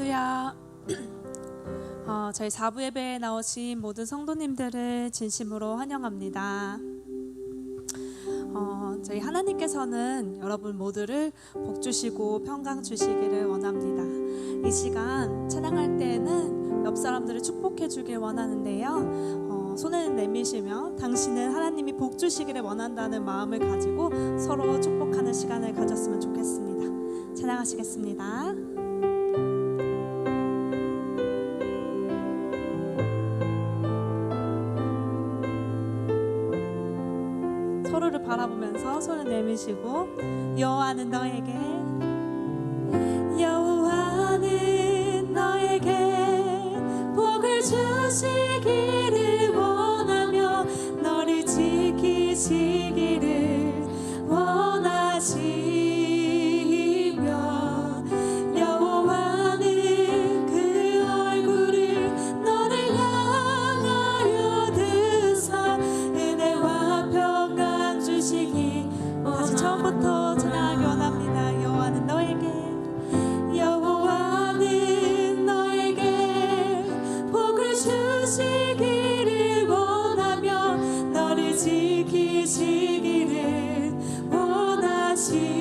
할렐루야. 저희 4부 예배에 나오신 모든 성도님들을 진심으로 환영합니다. 저희 하나님께서는 여러분 모두를 복 주시고 평강 주시기를 원합니다. 이 시간 찬양할 때에는 옆 사람들을 축복해 주길 원하는데요. 손을 내미시며 당신은 하나님이 복 주시기를 원한다는 마음을 가지고 서로 축복하는 시간을 가졌으면 좋겠습니다. 찬양하시겠습니다. 서로를 바라보면서 손을 내미시고 여호와는 너에게 복을 주시기를 원하며 너를 지키시기를 원하시며 여호와는 그 얼굴을 너를 향하여 드사 은혜와 평강 주시기 원하시며 다시 처음부터 찬양하기 원합니다. 여호와는 너에게 주시기를 원하며 너를 지키시기를 원하시며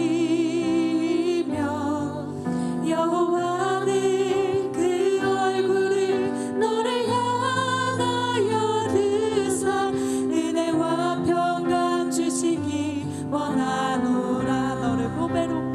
여호와는 그 얼굴을 너를 향하여 드사 은혜와 평강 주시기 원하노라. 너를 보배롭고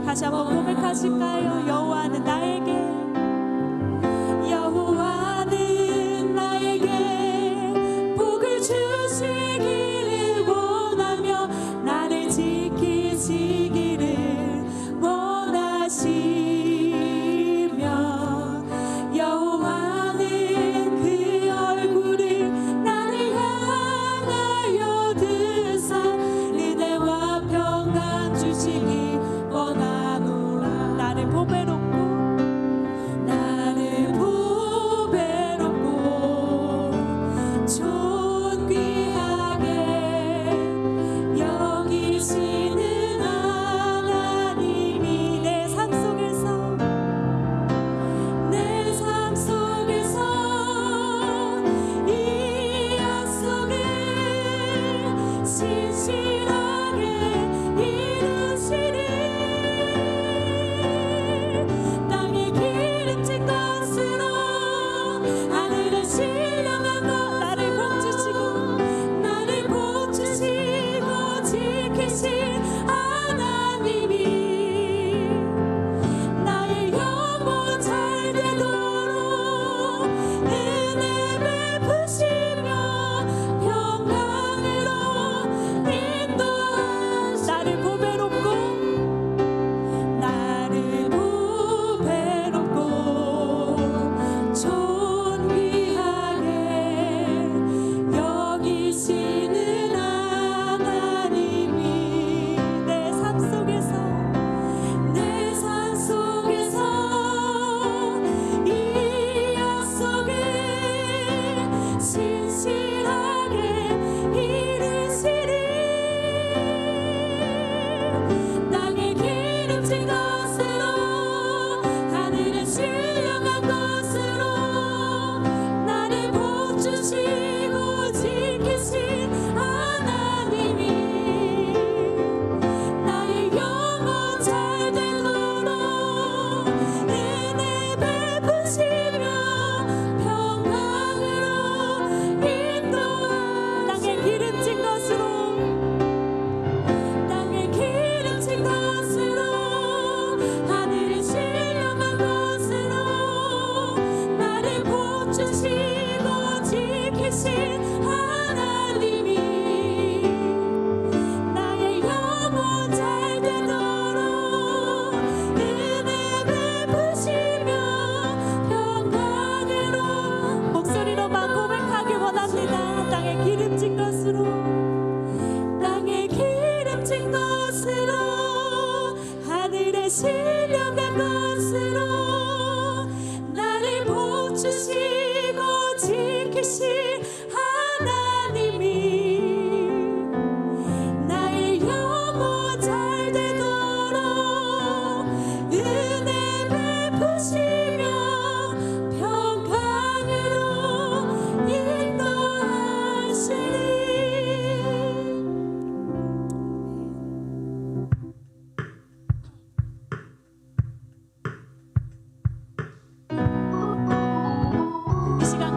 다시 한번 고백하실까요? 여호와는 나에게 복을 주시기를 원하며 나를 지키시기를 원하시며 여호와는 그 얼굴을 나를 향하여 드사 은혜와 평강 주시기를 지키신 하나님이 나의 영혼 잘 되도록 은혜 베푸시며 평강으로 인도하시니 나를 보배롭고 존귀하게 여기시는 하나님이 내 삶 속에서 이 약속을 신실하게 이루시리 땅에 기름진 것으로 하늘에 신령한 것으로 나를 복주시고 지키신 하나님이 나의 영혼 잘 되도록 은혜 베푸시며 평강으로 인도하시니 땅에 기름진 것으로 하늘의 신령한 것으로 나를 복주시고 지키신 하나님이 나의 영혼 잘 되도록 은혜 베푸시며 평강으로 목소리로만 고백하기 원합니다. 땅에 기름진 것으로 하늘의 신령한 것으로 나를 복주시고 지키신 하나님이 나의 영혼 잘 되도록 은혜 베푸시며 평강으로 인도하시니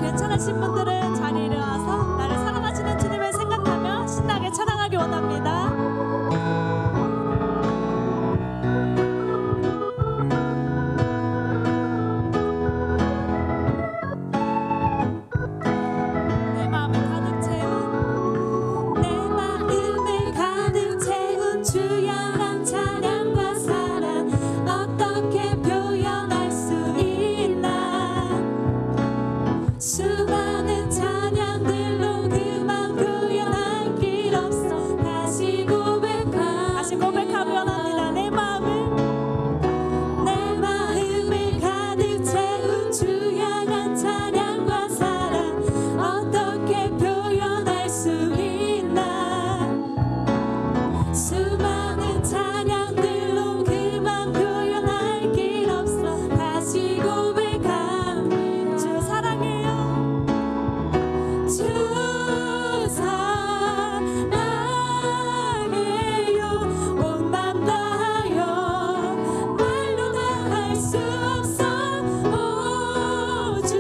괜찮으신 분들은 자리에 일어나서 나를 사랑하시는 주님을 생각하며 신나게 찬양하기 원합니다. 내 마음을 가득 채운 주야만 찬양과 사랑 어떻게 표현할 수 있나 수많은 찬양들로 그만 표현할 길 없어 다시 고백하기 원합니다. 내 마음을 가득 채운 주야간 찬양과 사랑 어떻게 표현할 수 있나 수많은 찬양들로 그만 표현할 길 없어 다시 고백합니다. 주 사랑해요. 주 사랑해요. 온 맘 다하여 말로 다 할 수 없어. 오 주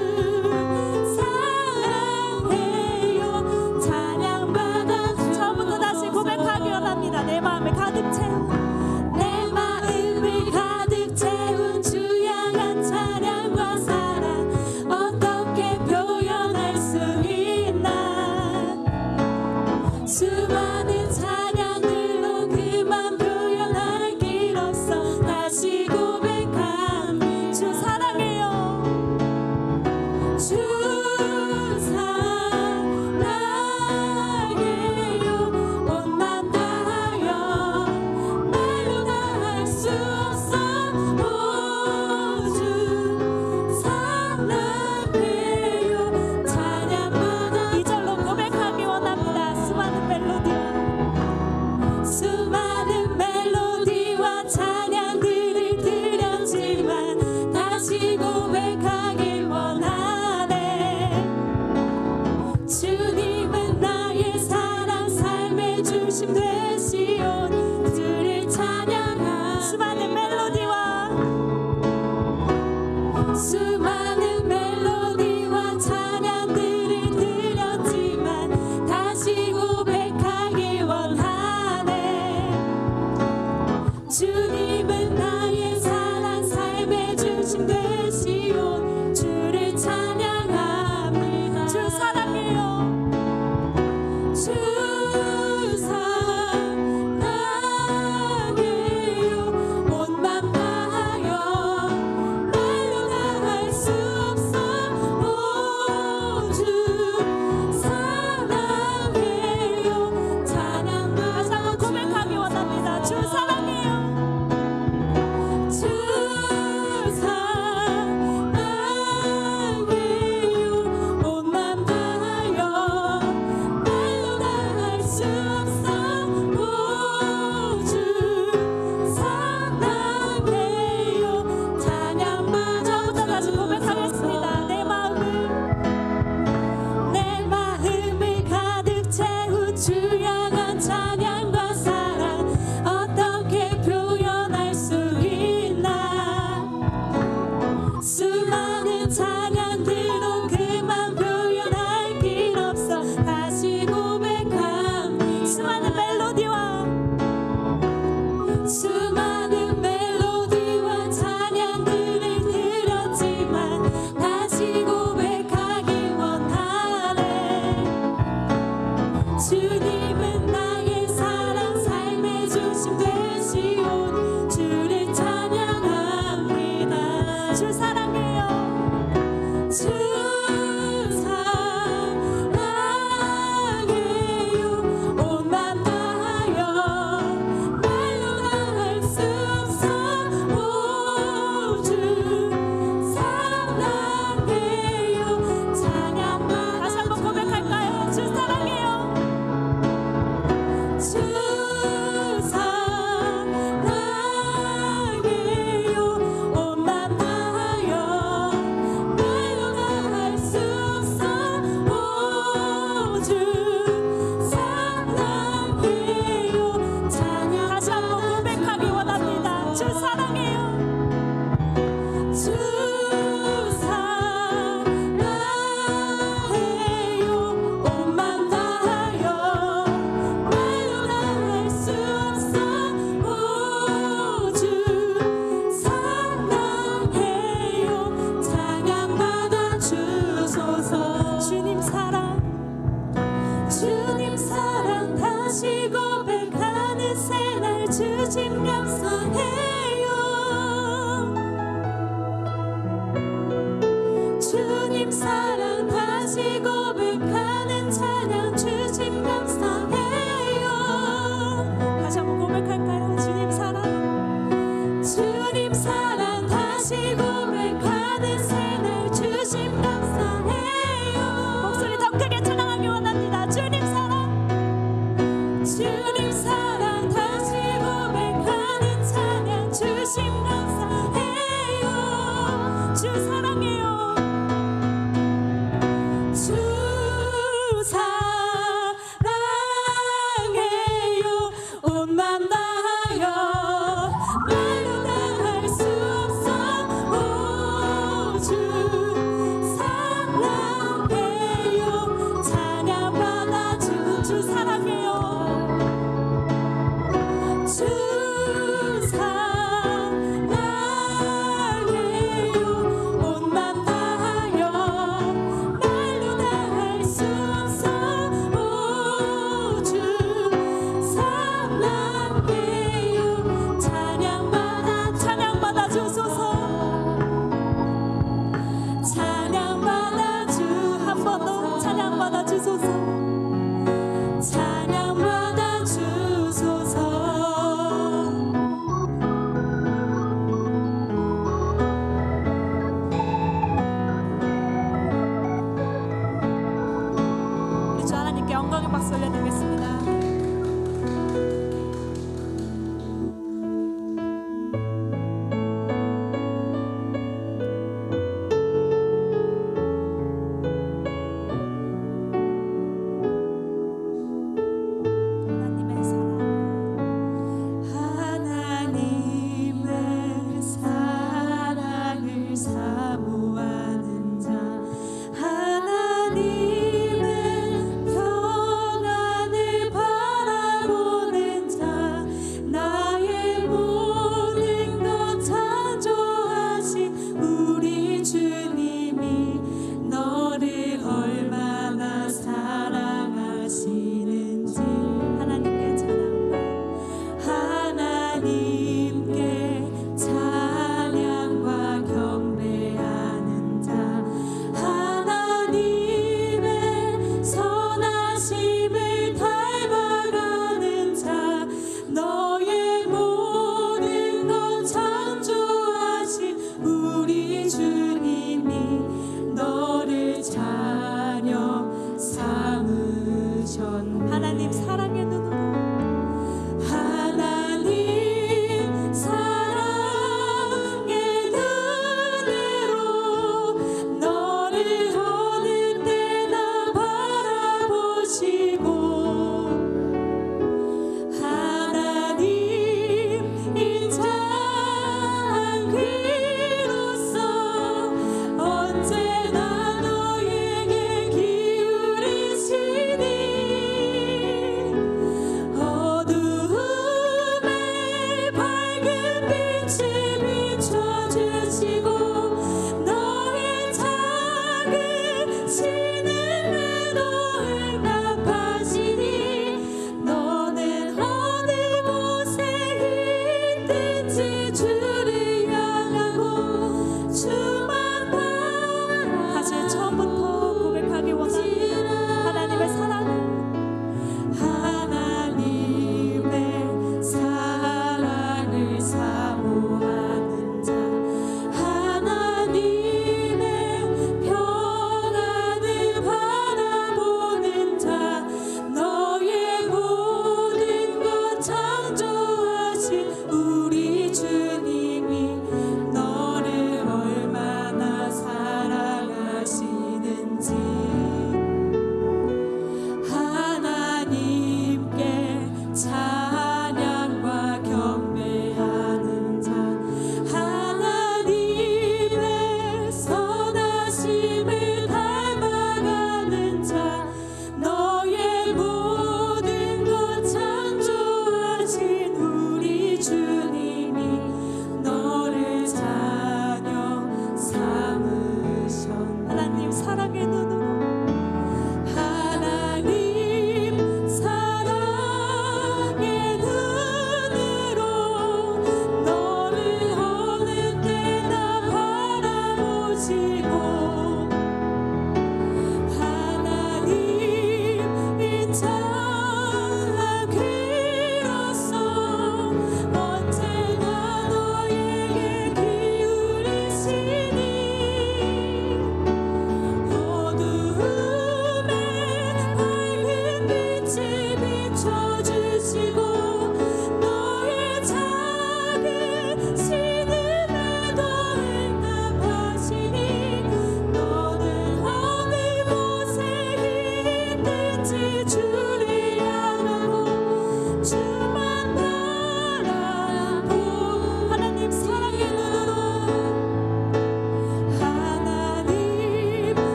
사랑해요. 찬양받아 처음부터 다시 고백하기 원합니다. 내 마음을 가득 채운 주야간 찬양과 사랑 어떻게 표현할 수 있나 수많은 찬양들로 그만 표현할 길 없어 다시 고백함 주 사랑해요. 주 사랑해요. 온 맘 다하여 말로 다 할 수 없어. 오 주 사랑해요. 찬양받아 이 절로 고백하기 원합니다. 수많은 멜로디와 찬양들을 드렸지만 다시 고백하길 원하네. 주님은 나의 사랑 삶의 중심 되시오니 주를 찬양하 수많은 멜로디와 찬양들을 드렸지만 다시 고백하길 원하네. 주 사랑해요. 온 맘 다하여 말로 다 할 수 없어. 오 주 사랑해요. 찬양받아 주소서. 찬양받아 주 한 번 더 찬양받아 주소서. 찬양받아 주소서. 우리 주 하나님께 영광의 박수 올려드리겠습니다. 하나님의 사랑을 사모하는 자, 하나님의 평안을 바라보는 자, 나의 모든 것 창조하신 우리 주님이 너를 얼마나 사랑하시는지. 하나님께 찬양과 경배하는 자, 하나님의 선하심을 닮아가는 자, 너의 모든 것 창조하신 우리 주님이 너를 자녀 삼으셨네. 하나님 사랑의 눈으로, 하나님의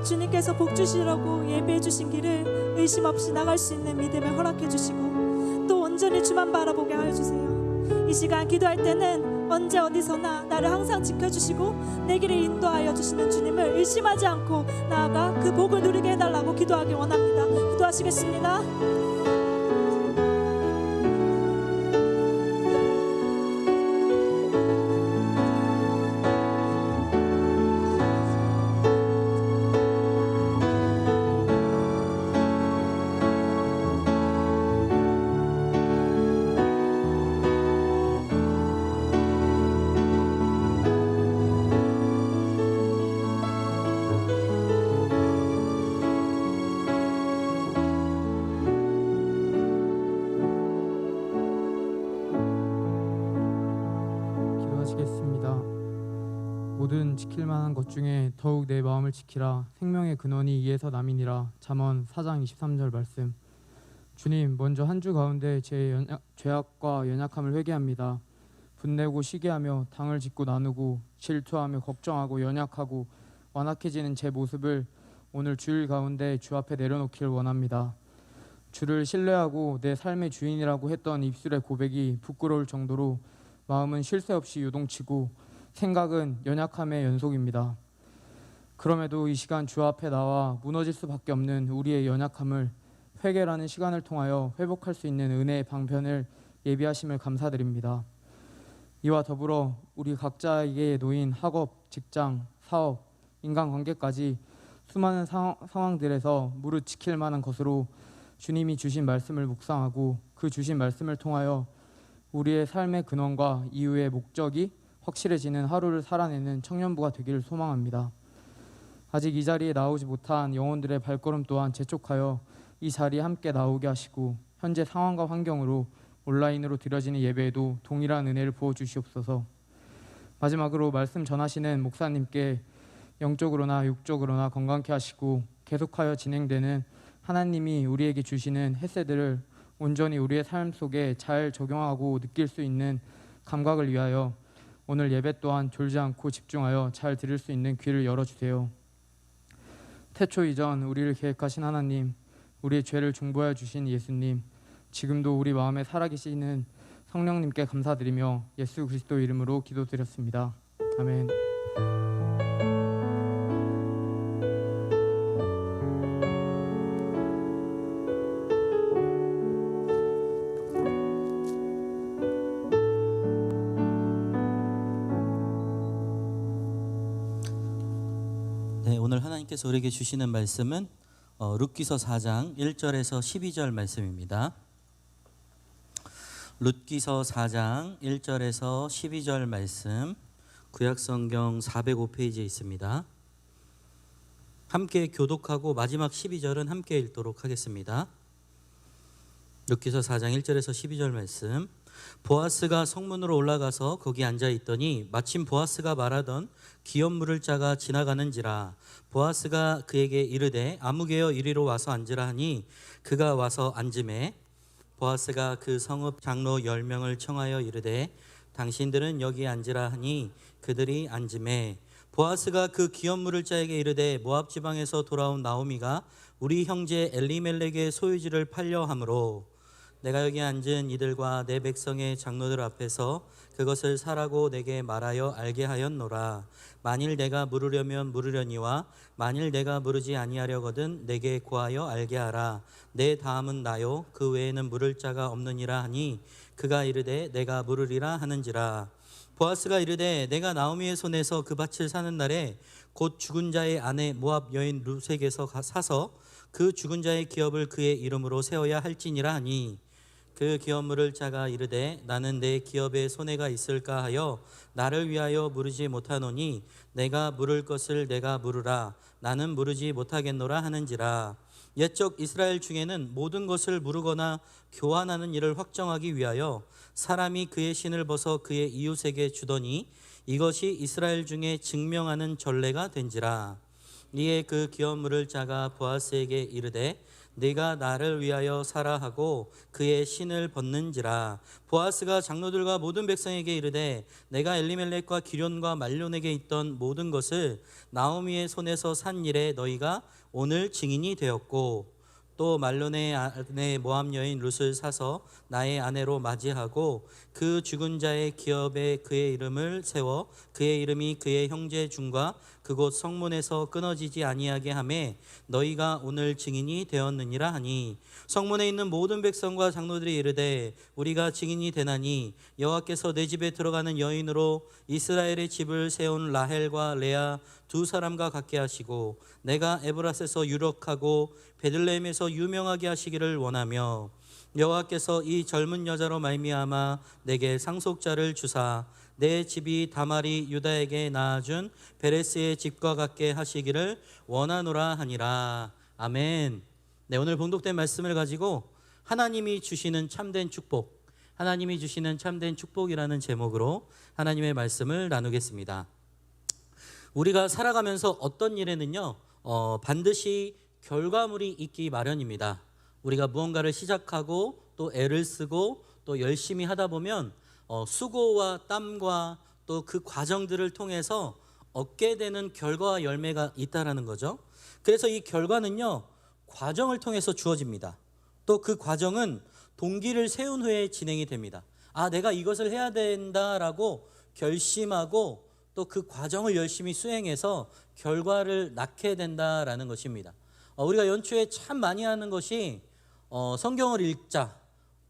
주님께서 복 주시라고 예배해 주신 길을 의심 없이 나갈 수 있는 믿음을 허락해 주시고 또 온전히 주만 바라보게 하여 주세요. 이 시간 기도할 때는 언제 어디서나 나를 항상 지켜주시고 내 길을 인도하여 주시는 주님을 의심하지 않고 나아가 그 복을 누리게 해달라고 기도하기 원합니다. 기도하시겠습니다. 모든 지킬 만한 것 중에 더욱 내 마음을 지키라. 생명의 근원이 이에서 남이니라. 잠언 4장 23절 말씀. 주님, 먼저 한 주 가운데 제 죄악과 연약함을 회개합니다. 분내고 시기하며 당을 짓고 나누고 질투하며 걱정하고 연약하고 완악해지는 제 모습을 오늘 주일 가운데 주 앞에 내려놓기를 원합니다. 주를 신뢰하고 내 삶의 주인이라고 했던 입술의 고백이 부끄러울 정도로 마음은 쉴 새 없이 요동치고 생각은 연약함의 연속입니다. 그럼에도 이 시간 주 앞에 나와 무너질 수밖에 없는 우리의 연약함을 회개라는 시간을 통하여 회복할 수 있는 은혜의 방편을 예비하심을 감사드립니다. 이와 더불어 우리 각자에게 놓인 학업, 직장, 사업, 인간관계까지 수많은 상황들에서 무릇 지킬 만한 것으로 주님이 주신 말씀을 묵상하고 그 주신 말씀을 통하여 우리의 삶의 근원과 이후의 목적이 확실해지는 하루를 살아내는 청년부가 되기를 소망합니다. 아직 이 자리에 나오지 못한 영혼들의 발걸음 또한 재촉하여 이 자리에 함께 나오게 하시고 현재 상황과 환경으로 온라인으로 드려지는 예배에도 동일한 은혜를 부어주시옵소서. 마지막으로 말씀 전하시는 목사님께 영적으로나 육적으로나 건강케 하시고 계속하여 진행되는 하나님이 우리에게 주시는 햇새들을 온전히 우리의 삶 속에 잘 적용하고 느낄 수 있는 감각을 위하여 오늘 예배 또한 졸지 않고 집중하여 잘 들을 수 있는 귀를 열어주세요. 태초 이전 우리를 계획하신 하나님, 우리의 죄를 중보하여 주신 예수님, 지금도 우리 마음에 살아계시는 성령님께 감사드리며 예수 그리스도 이름으로 기도드렸습니다. 아멘. 네, 오늘 하나님께서 우리에게 주시는 말씀은 룻기서 4장 1절에서 12절 말씀입니다. 룻기서 4장 1절에서 12절 말씀, 구약성경 405페이지에 있습니다. 함께 교독하고 마지막 12절은 함께 읽도록 하겠습니다. 룻기서 4장 1절에서 12절 말씀. 보아스가 성문으로 올라가서 거기 앉아 있더니 마침 보아스가 말하던 기업 물을 자가 지나가는지라. 보아스가 그에게 이르되 아무개여 이리로 와서 앉으라 하니 그가 와서 앉음에 보아스가 그 성읍 장로 10명을 청하여 이르되 당신들은 여기 앉으라 하니 그들이 앉음에 보아스가 그 기업 물을 자에게 이르되 모압 지방에서 돌아온 나오미가 우리 형제 엘리멜렉의 소유지를 팔려 함으로 내가 여기 앉은 이들과 내 백성의 장로들 앞에서 그것을 사라고 내게 말하여 알게 하였노라. 만일 내가 물으려면 물으려니와 만일 내가 물으지 아니하려거든 내게 구하여 알게 하라. 내 다음은 나요 그 외에는 물을 자가 없느니라 하니 그가 이르되 내가 물으리라 하는지라. 보아스가 이르되 내가 나오미의 손에서 그 밭을 사는 날에 곧 죽은 자의 아내 모압 여인 룻에게서 사서 그 죽은 자의 기업을 그의 이름으로 세워야 할지니라 하니 그 기업 물을 자가 이르되 나는 내 기업에 손해가 있을까 하여 나를 위하여 물으지 못하노니 내가 물을 것을 내가 물으라. 나는 물으지 못하겠노라 하는지라. 옛적 이스라엘 중에는 모든 것을 물으거나 교환하는 일을 확정하기 위하여 사람이 그의 신을 벗어 그의 이웃에게 주더니 이것이 이스라엘 중에 증명하는 전례가 된지라. 이에 그 기업 물을 자가 보아스에게 이르되 네가 나를 위하여 사라 하고 그의 신을 벗는지라. 보아스가 장로들과 모든 백성에게 이르되 내가 엘리멜렉과 기련과 말론에게 있던 모든 것을 나오미의 손에서 산 일에 너희가 오늘 증인이 되었고 또 말론의 아내 모압 여인 룻을 사서 나의 아내로 맞이하고 그 죽은 자의 기업에 그의 이름을 세워 그의 이름이 그의 형제 중과 그곳 성문에서 끊어지지 아니하게 하매 너희가 오늘 증인이 되었느니라 하니 성문에 있는 모든 백성과 장로들이 이르되 우리가 증인이 되나니 여호와께서 내 집에 들어가는 여인으로 이스라엘의 집을 세운 라헬과 레아 두 사람과 같게 하시고 내가 에브라스에서 유력하고 베들레헴에서 유명하게 하시기를 원하며 여호와께서 이 젊은 여자로 말미암아 내게 상속자를 주사 내 집이 다말이 유다에게 낳아준 베레스의 집과 같게 하시기를 원하노라 하니라. 아멘. 네, 오늘 봉독된 말씀을 가지고 하나님이 주시는 참된 축복, 하나님이 주시는 참된 축복이라는 제목으로 하나님의 말씀을 나누겠습니다. 우리가 살아가면서 어떤 일에는요 반드시 결과물이 있기 마련입니다. 우리가 무언가를 시작하고 또 애를 쓰고 또 열심히 하다 보면 수고와 땀과 또 그 과정들을 통해서 얻게 되는 결과와 열매가 있다라는 거죠. 그래서 이 결과는요 과정을 통해서 주어집니다. 또 그 과정은 동기를 세운 후에 진행이 됩니다. 아, 내가 이것을 해야 된다라고 결심하고 또 그 과정을 열심히 수행해서 결과를 낳게 된다라는 것입니다. 우리가 연초에 참 많이 하는 것이 성경을 읽자,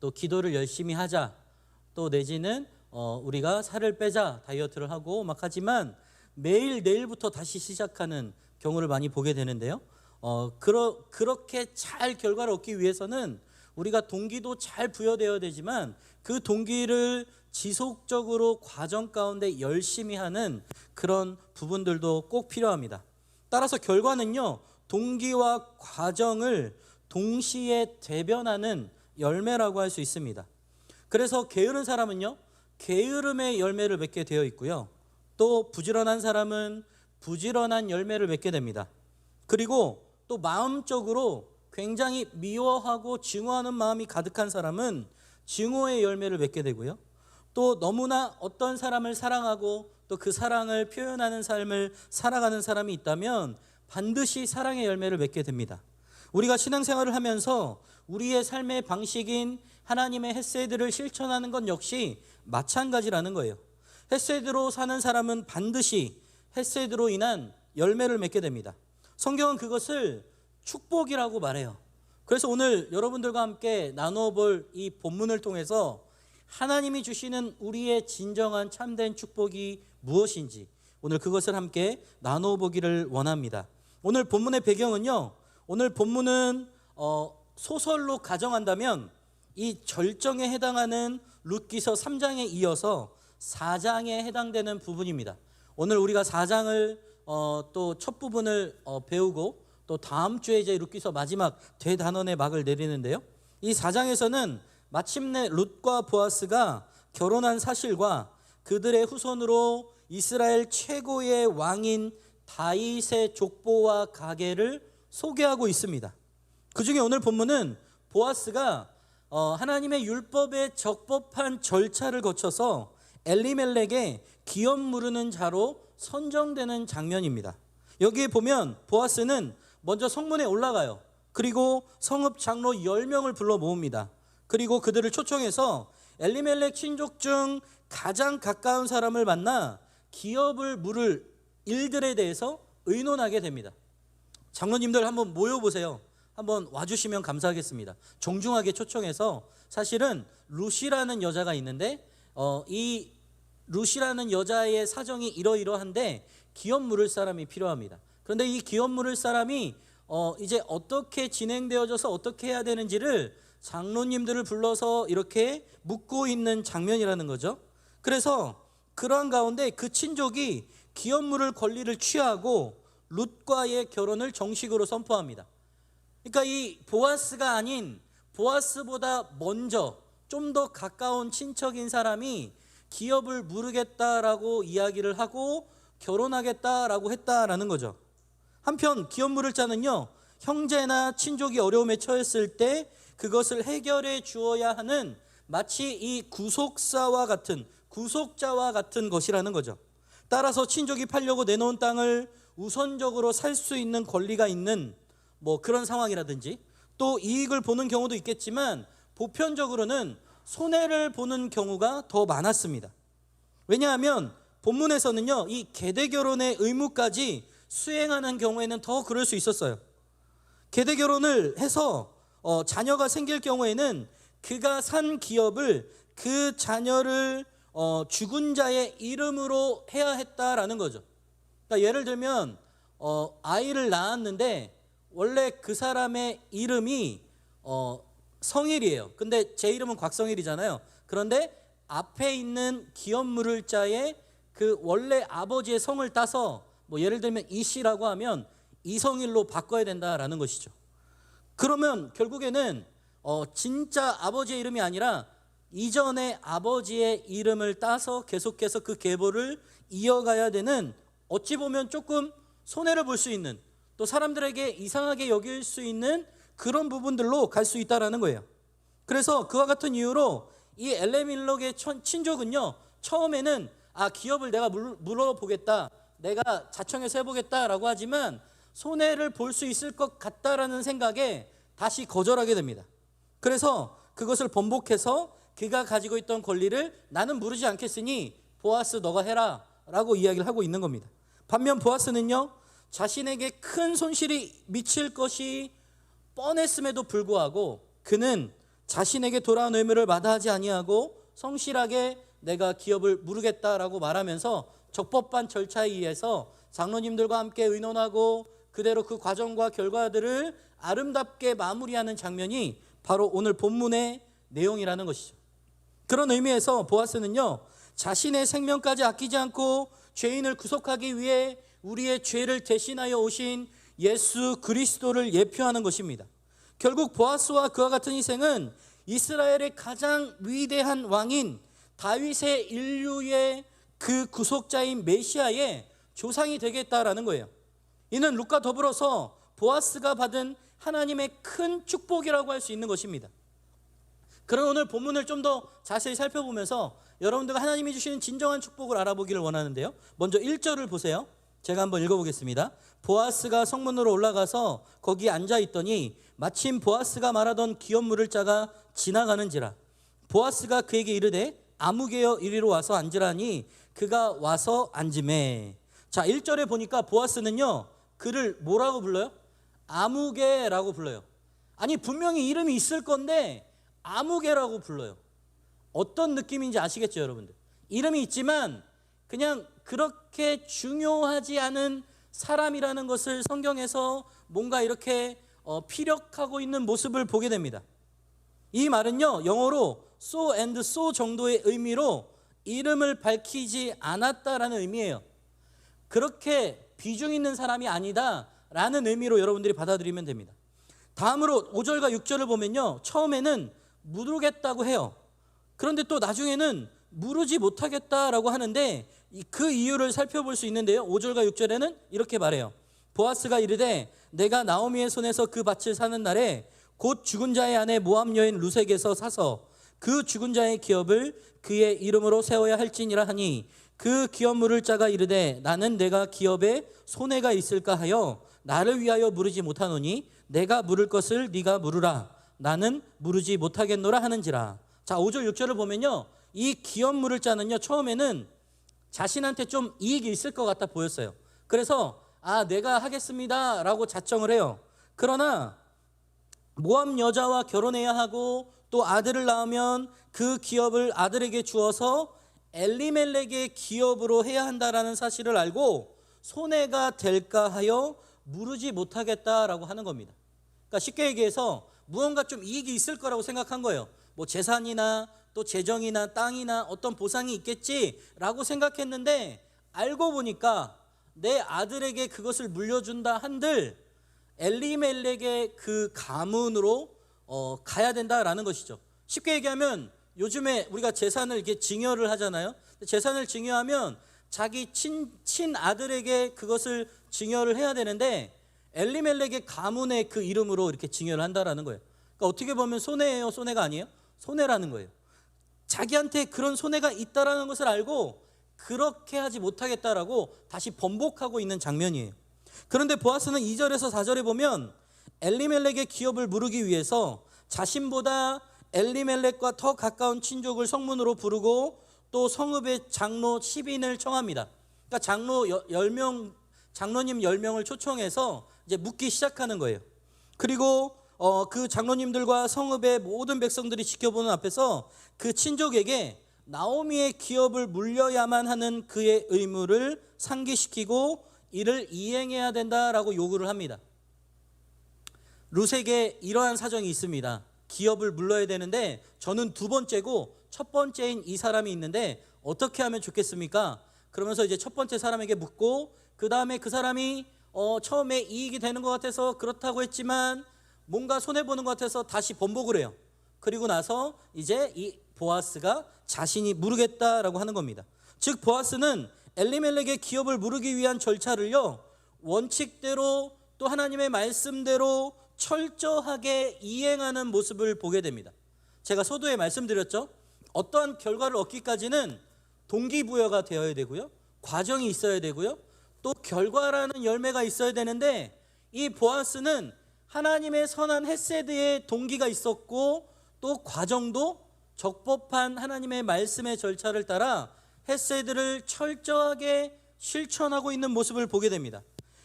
또 기도를 열심히 하자, 또 내지는 우리가 살을 빼자 다이어트를 하고 막 하지만 매일 내일부터 다시 시작하는 경우를 많이 보게 되는데요. 그렇게 잘 결과를 얻기 위해서는 우리가 동기도 잘 부여되어야 되지만 그 동기를 지속적으로 과정 가운데 열심히 하는 그런 부분들도 꼭 필요합니다. 따라서 결과는요, 동기와 과정을 동시에 대변하는 열매라고 할 수 있습니다. 그래서 게으른 사람은요, 게으름의 열매를 맺게 되어 있고요. 또 부지런한 사람은 부지런한 열매를 맺게 됩니다. 그리고 또 마음적으로 굉장히 미워하고 증오하는 마음이 가득한 사람은 증오의 열매를 맺게 되고요. 또 너무나 어떤 사람을 사랑하고 또 그 사랑을 표현하는 삶을 살아가는 사람이 있다면 반드시 사랑의 열매를 맺게 됩니다. 우리가 신앙생활을 하면서 우리의 삶의 방식인 하나님의 헤세드를 실천하는 건 역시 마찬가지라는 거예요. 헤세드로 사는 사람은 반드시 헤세드로 인한 열매를 맺게 됩니다. 성경은 그것을 축복이라고 말해요. 그래서 오늘 여러분들과 함께 나누어 볼 이 본문을 통해서 하나님이 주시는 우리의 진정한 참된 축복이 무엇인지 오늘 그것을 함께 나누어 보기를 원합니다. 오늘 본문의 배경은요, 오늘 본문은 소설로 가정한다면 이 절정에 해당하는 룻기서 3장에 이어서 4장에 해당되는 부분입니다. 오늘 우리가 4장을 또 첫 부분을 배우고 또 다음 주에 이제 룻기서 마지막 대단원의 막을 내리는데요. 이 4장에서는 마침내 룻과 보아스가 결혼한 사실과 그들의 후손으로 이스라엘 최고의 왕인 다윗의 족보와 가계를 소개하고 있습니다. 그중에 오늘 본문은 보아스가 하나님의 율법에 적법한 절차를 거쳐서 엘리멜렉의 기업 무르는 자로 선정되는 장면입니다. 여기에 보면 보아스는 먼저 성문에 올라가요. 그리고 성읍 장로 10명을 불러 모읍니다. 그리고 그들을 초청해서 엘리멜렉 친족 중 가장 가까운 사람을 만나 기업을 물을 일들에 대해서 의논하게 됩니다. 장로님들 한번 모여보세요. 한번 와주시면 감사하겠습니다. 정중하게 초청해서 사실은 룻이라는 여자가 있는데 이 룻이라는 여자의 사정이 이러이러한데 기업 물을 사람이 필요합니다. 그런데 이 기업 물을 사람이 이제 어떻게 진행되어져서 어떻게 해야 되는지를 장로님들을 불러서 이렇게 묻고 있는 장면이라는 거죠. 그래서 그러한 가운데 그 친족이 기업 물을 권리를 취하고 룻과의 결혼을 정식으로 선포합니다. 그러니까 이 보아스가 아닌 보아스보다 먼저 좀 더 가까운 친척인 사람이 기업을 물으겠다라고 이야기를 하고 결혼하겠다라고 했다라는 거죠. 한편 기업 물을 자는요, 형제나 친족이 어려움에 처했을 때 그것을 해결해 주어야 하는 마치 이 구속사와 같은 구속자와 같은 것이라는 거죠. 따라서 친족이 팔려고 내놓은 땅을 우선적으로 살 수 있는 권리가 있는 그런 상황이라든지 또 이익을 보는 경우도 있겠지만 보편적으로는 손해를 보는 경우가 더 많았습니다. 왜냐하면 본문에서는요, 이 계대 결혼의 의무까지 수행하는 경우에는 더 그럴 수 있었어요. 계대 결혼을 해서 자녀가 생길 경우에는 그가 산 기업을 그 자녀를 죽은 자의 이름으로 해야 했다라는 거죠. 그러니까 예를 들면 아이를 낳았는데 원래 그 사람의 이름이 성일이에요. 근데 제 이름은 곽성일이잖아요. 그런데 앞에 있는 기업 물을 자의 그 원래 아버지의 성을 따서 예를 들면 이씨라고 하면 이성일로 바꿔야 된다라는 것이죠. 그러면 결국에는 진짜 아버지의 이름이 아니라 이전의 아버지의 이름을 따서 계속해서 그 계보를 이어가야 되는, 어찌 보면 조금 손해를 볼 수 있는, 또 사람들에게 이상하게 여길 수 있는 그런 부분들로 갈 수 있다라는 거예요. 그래서 그와 같은 이유로 이 엘레밀럭의 친족은요, 처음에는 기업을 내가 물어보겠다, 내가 자청해서 해보겠다라고 하지만 손해를 볼 수 있을 것 같다라는 생각에 다시 거절하게 됩니다. 그래서 그것을 번복해서 그가 가지고 있던 권리를 나는 물으지 않겠으니 보아스 너가 해라 라고 이야기를 하고 있는 겁니다. 반면 보아스는요, 자신에게 큰 손실이 미칠 것이 뻔했음에도 불구하고 그는 자신에게 돌아온 의무를 마다하지 아니하고 성실하게 내가 기업을 무르겠다라고 말하면서 적법한 절차에 의해서 장로님들과 함께 의논하고 그대로 그 과정과 결과들을 아름답게 마무리하는 장면이 바로 오늘 본문의 내용이라는 것이죠. 그런 의미에서 보아스는요, 자신의 생명까지 아끼지 않고 죄인을 구속하기 위해 우리의 죄를 대신하여 오신 예수 그리스도를 예표하는 것입니다. 결국 보아스와 그와 같은 희생은 이스라엘의 가장 위대한 왕인 다윗의 인류의 그 구속자인 메시아의 조상이 되겠다라는 거예요. 이는 룻과 더불어서 보아스가 받은 하나님의 큰 축복이라고 할 수 있는 것입니다. 그런 오늘 본문을 좀 더 자세히 살펴보면서 여러분들과 하나님이 주시는 진정한 축복을 알아보기를 원하는데요. 먼저 1절을 보세요. 제가 한번 읽어보겠습니다. 보아스가 성문으로 올라가서 거기 앉아있더니 마침 보아스가 말하던 기업 물을 자가 지나가는지라. 보아스가 그에게 이르되 아무개여 이리로 와서 앉으라니 그가 와서 앉으매. 자, 1절에 보니까 보아스는요, 그를 뭐라고 불러요? 아무개라고 불러요. 아니, 분명히 이름이 있을 건데 아무개라고 불러요. 어떤 느낌인지 아시겠죠, 여러분들? 이름이 있지만 그냥 그렇게 중요하지 않은 사람이라는 것을 성경에서 뭔가 이렇게 피력하고 있는 모습을 보게 됩니다. 이 말은요, 영어로 so and so 정도의 의미로 이름을 밝히지 않았다라는 의미예요. 그렇게 비중 있는 사람이 아니다라는 의미로 여러분들이 받아들이면 됩니다. 다음으로 5절과 6절을 보면요, 처음에는 무르겠다고 해요. 그런데 또 나중에는 무르지 못하겠다라고 하는데 그 이유를 살펴볼 수 있는데요, 5절과 6절에는 이렇게 말해요. 보아스가 이르되 내가 나오미의 손에서 그 밭을 사는 날에 곧 죽은 자의 아내 모압 여인 룻에게서 사서 그 죽은 자의 기업을 그의 이름으로 세워야 할지니라 하니 그 기업 물을 자가 이르되 나는 내가 기업에 손해가 있을까 하여 나를 위하여 무르지 못하노니 내가 물을 것을 네가 무르라. 나는 무르지 못하겠노라 하는지라. 자, 5절 6절을 보면요, 이 기업 물을 자는요, 처음에는 자신한테 좀 이익이 있을 것 같아 보였어요. 그래서 내가 하겠습니다 라고 자청을 해요. 그러나 모압 여자와 결혼해야 하고 또 아들을 낳으면 그 기업을 아들에게 주어서 엘리멜렉의 기업으로 해야 한다라는 사실을 알고 손해가 될까 하여 무르지 못하겠다라고 하는 겁니다. 그러니까 쉽게 얘기해서 무언가 좀 이익이 있을 거라고 생각한 거예요. 뭐 재산이나 또 재정이나 땅이나 어떤 보상이 있겠지라고 생각했는데 알고 보니까 내 아들에게 그것을 물려준다 한들 엘리멜렉의 그 가문으로 가야 된다라는 것이죠. 쉽게 얘기하면 요즘에 우리가 재산을 이렇게 증여를 하잖아요. 재산을 증여하면 자기 친 아들에게 그것을 증여를 해야 되는데 엘리멜렉의 가문의 그 이름으로 이렇게 증여를 한다라는 거예요. 그러니까 어떻게 보면 손해예요, 손해가 아니에요? 손해라는 거예요. 자기한테 그런 손해가 있다라는 것을 알고 그렇게 하지 못하겠다라고 다시 번복하고 있는 장면이에요. 그런데 보아스는 2절에서 4절에 보면 엘리멜렉의 기업을 무르기 위해서 자신보다 엘리멜렉과 더 가까운 친족을 성문으로 부르고 또 성읍의 장로 10인을 청합니다. 그러니까 장로님 10명을 초청해서 이제 묻기 시작하는 거예요. 그리고 그 장로님들과 성읍의 모든 백성들이 지켜보는 앞에서 그 친족에게 나오미의 기업을 물려야만 하는 그의 의무를 상기시키고 이를 이행해야 된다라고 요구를 합니다. 룻에게 이러한 사정이 있습니다. 기업을 물려야 되는데 저는 두 번째고 첫 번째인 이 사람이 있는데 어떻게 하면 좋겠습니까? 그러면서 이제 첫 번째 사람에게 묻고 그 다음에 그 사람이 처음에 이익이 되는 것 같아서 그렇다고 했지만 뭔가 손해보는 것 같아서 다시 번복을 해요. 그리고 나서 이제 이 보아스가 자신이 무르겠다라고 하는 겁니다. 즉 보아스는 엘리멜렉의 기업을 무르기 위한 절차를요, 원칙대로 또 하나님의 말씀대로 철저하게 이행하는 모습을 보게 됩니다. 제가 서두에 말씀드렸죠. 어떠한 결과를 얻기까지는 동기부여가 되어야 되고요, 과정이 있어야 되고요, 또 결과라는 열매가 있어야 되는데 이 보아스는 하나님의 선한 헤세드의 동기가 있었고 또 과정도 적법한 하나님의 말씀의 절차를 따라 헤세드를 철저하게 실천하고 있는 모습을 보게 됩니다.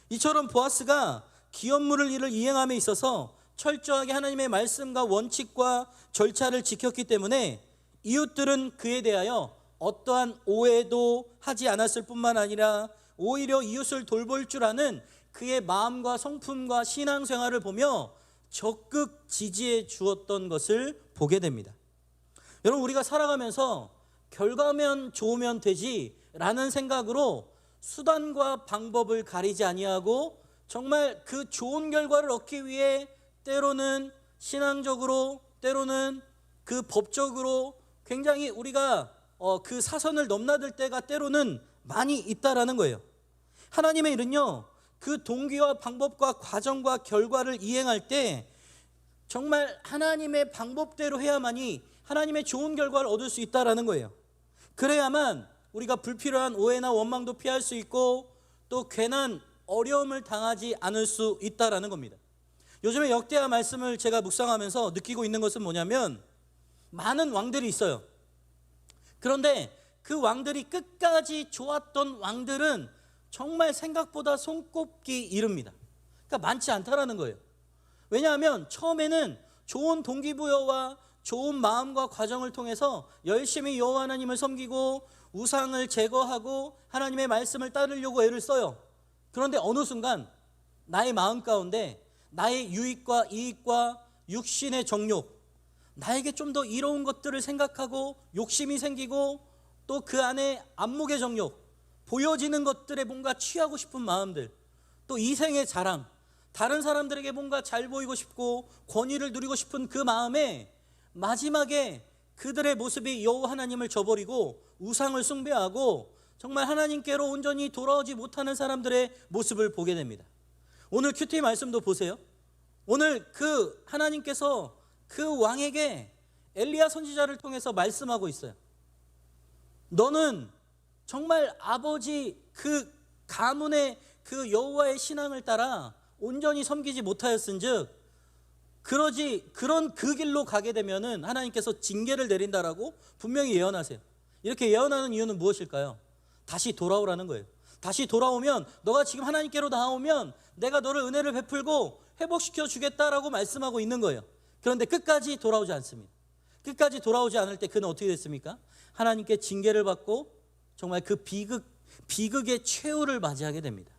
이처럼 보아스가 기업물을 일을 이행함에 있어서 철저하게 하나님의 말씀과 원칙과 절차를 지켰기 때문에 이웃들은 그에 대하여 어떠한 오해도 하지 않았을 뿐만 아니라 오히려 이웃을 돌볼 줄 아는 그의 마음과 성품과 신앙생활을 보며 적극 지지해 주었던 것을 보게 됩니다. 여러분, 우리가 살아가면서 결과면 좋으면 되지라는 생각으로 수단과 방법을 가리지 아니하고 정말 그 좋은 결과를 얻기 위해 때로는 신앙적으로, 때로는 그 법적으로 굉장히 우리가 그 사선을 넘나들 때가 때로는 많이 있다라는 거예요. 하나님의 일은요, 그 동기와 방법과 과정과 결과를 이행할 때 정말 하나님의 방법대로 해야만이 하나님의 좋은 결과를 얻을 수 있다라는 거예요. 그래야만 우리가 불필요한 오해나 원망도 피할 수 있고 또 괜한 어려움을 당하지 않을 수 있다라는 겁니다. 요즘에 역대하 말씀을 제가 묵상하면서 느끼고 있는 것은 뭐냐면, 많은 왕들이 있어요. 그런데 그 왕들이 끝까지 좋았던 왕들은 정말 생각보다 손꼽기 이릅니다. 그러니까 많지 않다라는 거예요. 왜냐하면 처음에는 좋은 동기부여와 좋은 마음과 과정을 통해서 열심히 여호와 하나님을 섬기고 우상을 제거하고 하나님의 말씀을 따르려고 애를 써요. 그런데 어느 순간 나의 마음 가운데 나의 유익과 이익과 육신의 정욕, 나에게 좀 더 이로운 것들을 생각하고 욕심이 생기고 또 그 안에 안목의 정욕, 보여지는 것들에 뭔가 취하고 싶은 마음들, 또 이생의 자랑, 다른 사람들에게 뭔가 잘 보이고 싶고 권위를 누리고 싶은 그 마음에 마지막에 그들의 모습이 여호와 하나님을 저버리고 우상을 숭배하고 정말 하나님께로 온전히 돌아오지 못하는 사람들의 모습을 보게 됩니다. 오늘 큐티 말씀도 보세요. 오늘 그 하나님께서 그 왕에게 엘리야 선지자를 통해서 말씀하고 있어요. 너는 정말 아버지 그 가문의 그 여호와의 신앙을 따라 온전히 섬기지 못하였은즉 그런 그 길로 가게 되면은 하나님께서 징계를 내린다라고 분명히 예언하세요. 이렇게 예언하는 이유는 무엇일까요? 다시 돌아오라는 거예요. 다시 돌아오면, 너가 지금 하나님께로 나오면 내가 너를 은혜를 베풀고 회복시켜 주겠다라고 말씀하고 있는 거예요. 그런데 끝까지 돌아오지 않습니다. 끝까지 돌아오지 않을 때 그는 어떻게 됐습니까? 하나님께 징계를 받고 정말 그 비극의 최후를 맞이하게 됩니다.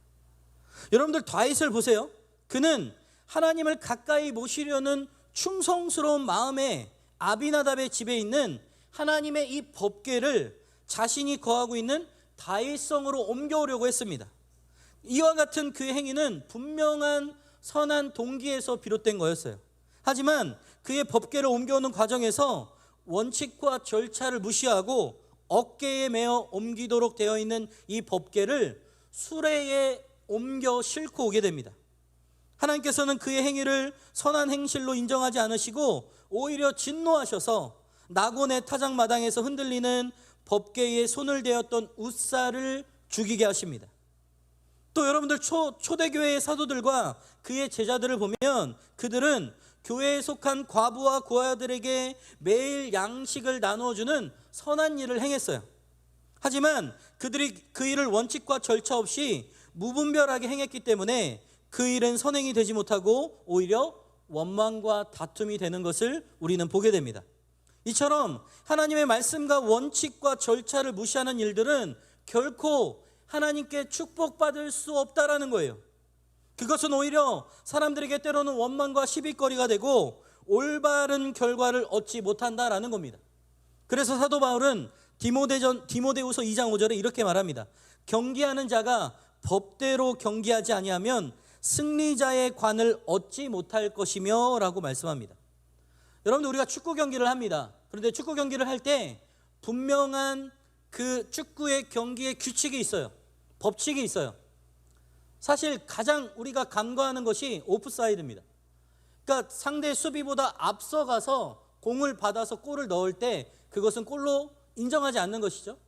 여러분들 다윗을 보세요. 그는 하나님을 가까이 모시려는 충성스러운 마음에 아비나답의 집에 있는 하나님의 이 법궤를 자신이 거하고 있는 다윗성으로 옮겨오려고 했습니다. 이와 같은 그 행위는 분명한 선한 동기에서 비롯된 거였어요. 하지만 그의 법궤를 옮겨오는 과정에서 원칙과 절차를 무시하고 어깨에 메어 옮기도록 되어 있는 이 법궤를 수레에 옮겨 싣고 오게 됩니다. 하나님께서는 그의 행위를 선한 행실로 인정하지 않으시고 오히려 진노하셔서 나곤의 타작마당에서 흔들리는 법궤에 손을 대었던 웃사를 죽이게 하십니다. 또 여러분들 초대교회의 사도들과 그의 제자들을 보면 그들은 교회에 속한 과부와 고아들에게 매일 양식을 나누어주는 선한 일을 행했어요. 하지만 그들이 그 일을 원칙과 절차 없이 무분별하게 행했기 때문에 그 일은 선행이 되지 못하고 오히려 원망과 다툼이 되는 것을 우리는 보게 됩니다. 이처럼 하나님의 말씀과 원칙과 절차를 무시하는 일들은 결코 하나님께 축복받을 수 없다라는 거예요. 그것은 오히려 사람들에게 때로는 원망과 시비거리가 되고 올바른 결과를 얻지 못한다라는 겁니다. 그래서 사도 바울은 디모데후서 2장 5절에 이렇게 말합니다. 경기하는 자가 법대로 경기하지 아니하면 승리자의 관을 얻지 못할 것이며 라고 말씀합니다. 여러분들, 우리가 축구 경기를 합니다. 그런데 축구 경기를 할 때 분명한 그 축구의 경기의 규칙이 있어요. 법칙이 있어요. 사실 가장 우리가 간과하는 것이 오프사이드입니다. 그러니까 상대 수비보다 앞서가서 공을 받아서 골을 넣을 때 그것은 골로 인정하지 않는 것이죠.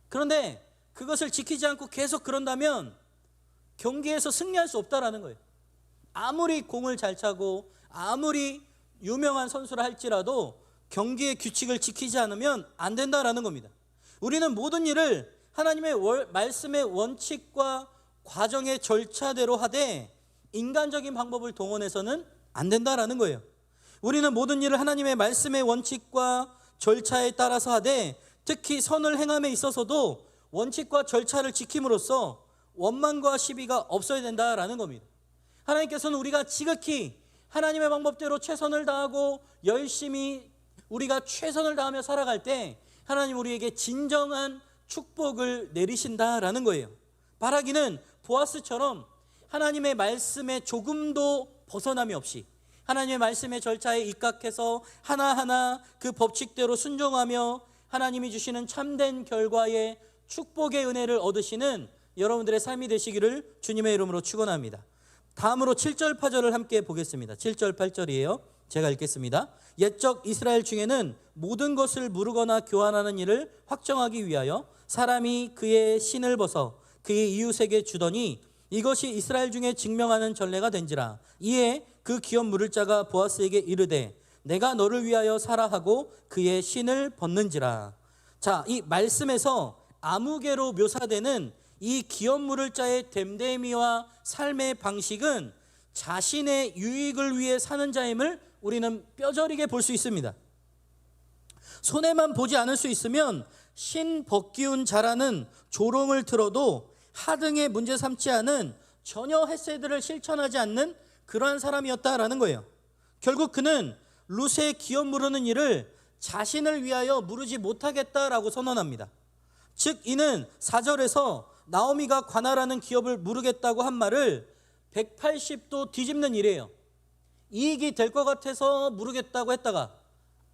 그런데 그것을 지키지 않고 계속 그런다면 경기에서 승리할 수 없다라는 거예요. 아무리 공을 잘 차고 아무리 유명한 선수라 할지라도 경기의 규칙을 지키지 않으면 안 된다라는 겁니다. 우리는 모든 일을 하나님의 말씀의 원칙과 과정의 절차대로 하되 인간적인 방법을 동원해서는 안 된다라는 거예요. 우리는 모든 일을 하나님의 말씀의 원칙과 절차에 따라서 하되 특히 선을 행함에 있어서도 원칙과 절차를 지킴으로써 원망과 시비가 없어야 된다라는 겁니다. 하나님께서는 우리가 지극히 하나님의 방법대로 최선을 다하고 열심히 우리가 최선을 다하며 살아갈 때 하나님 우리에게 진정한 축복을 내리신다라는 거예요. 바라기는 보아스처럼 하나님의 말씀에 조금도 벗어남이 없이 하나님의 말씀의 절차에 입각해서 하나하나 그 법칙대로 순종하며 하나님이 주시는 참된 결과의 축복의 은혜를 얻으시는 여러분들의 삶이 되시기를 주님의 이름으로 축원합니다. 다음으로 7절 8절을 함께 보겠습니다. 7절 8절이에요. 제가 읽겠습니다. 옛적 이스라엘 중에는 모든 것을 무르거나 교환하는 일을 확정하기 위하여 사람이 그의 신을 벗어 그의 이웃에게 주더니 이것이 이스라엘 중에 증명하는 전례가 된지라. 이에 그 기업 물을 자가 보아스에게 이르되 내가 너를 위하여 사라 하고 그의 신을 벗는지라. 자, 이 말씀에서 아무개로 묘사되는 이 기업 물을 자의 됨됨이와 삶의 방식은 자신의 유익을 위해 사는 자임을 우리는 뼈저리게 볼 수 있습니다. 손해만 보지 않을 수 있으면 신 벗기운 자라는 조롱을 들어도 하등의 문제 삼지 않은 전혀 헤세드를 실천하지 않는 그러한 사람이었다라는 거예요. 결국 그는 룻의 기업 무르는 일을 자신을 위하여 무르지 못하겠다라고 선언합니다. 즉 이는 4절에서 나오미가 관할하는 기업을 무르겠다고 한 말을 180도 뒤집는 일이에요. 이익이 될 것 같아서 무르겠다고 했다가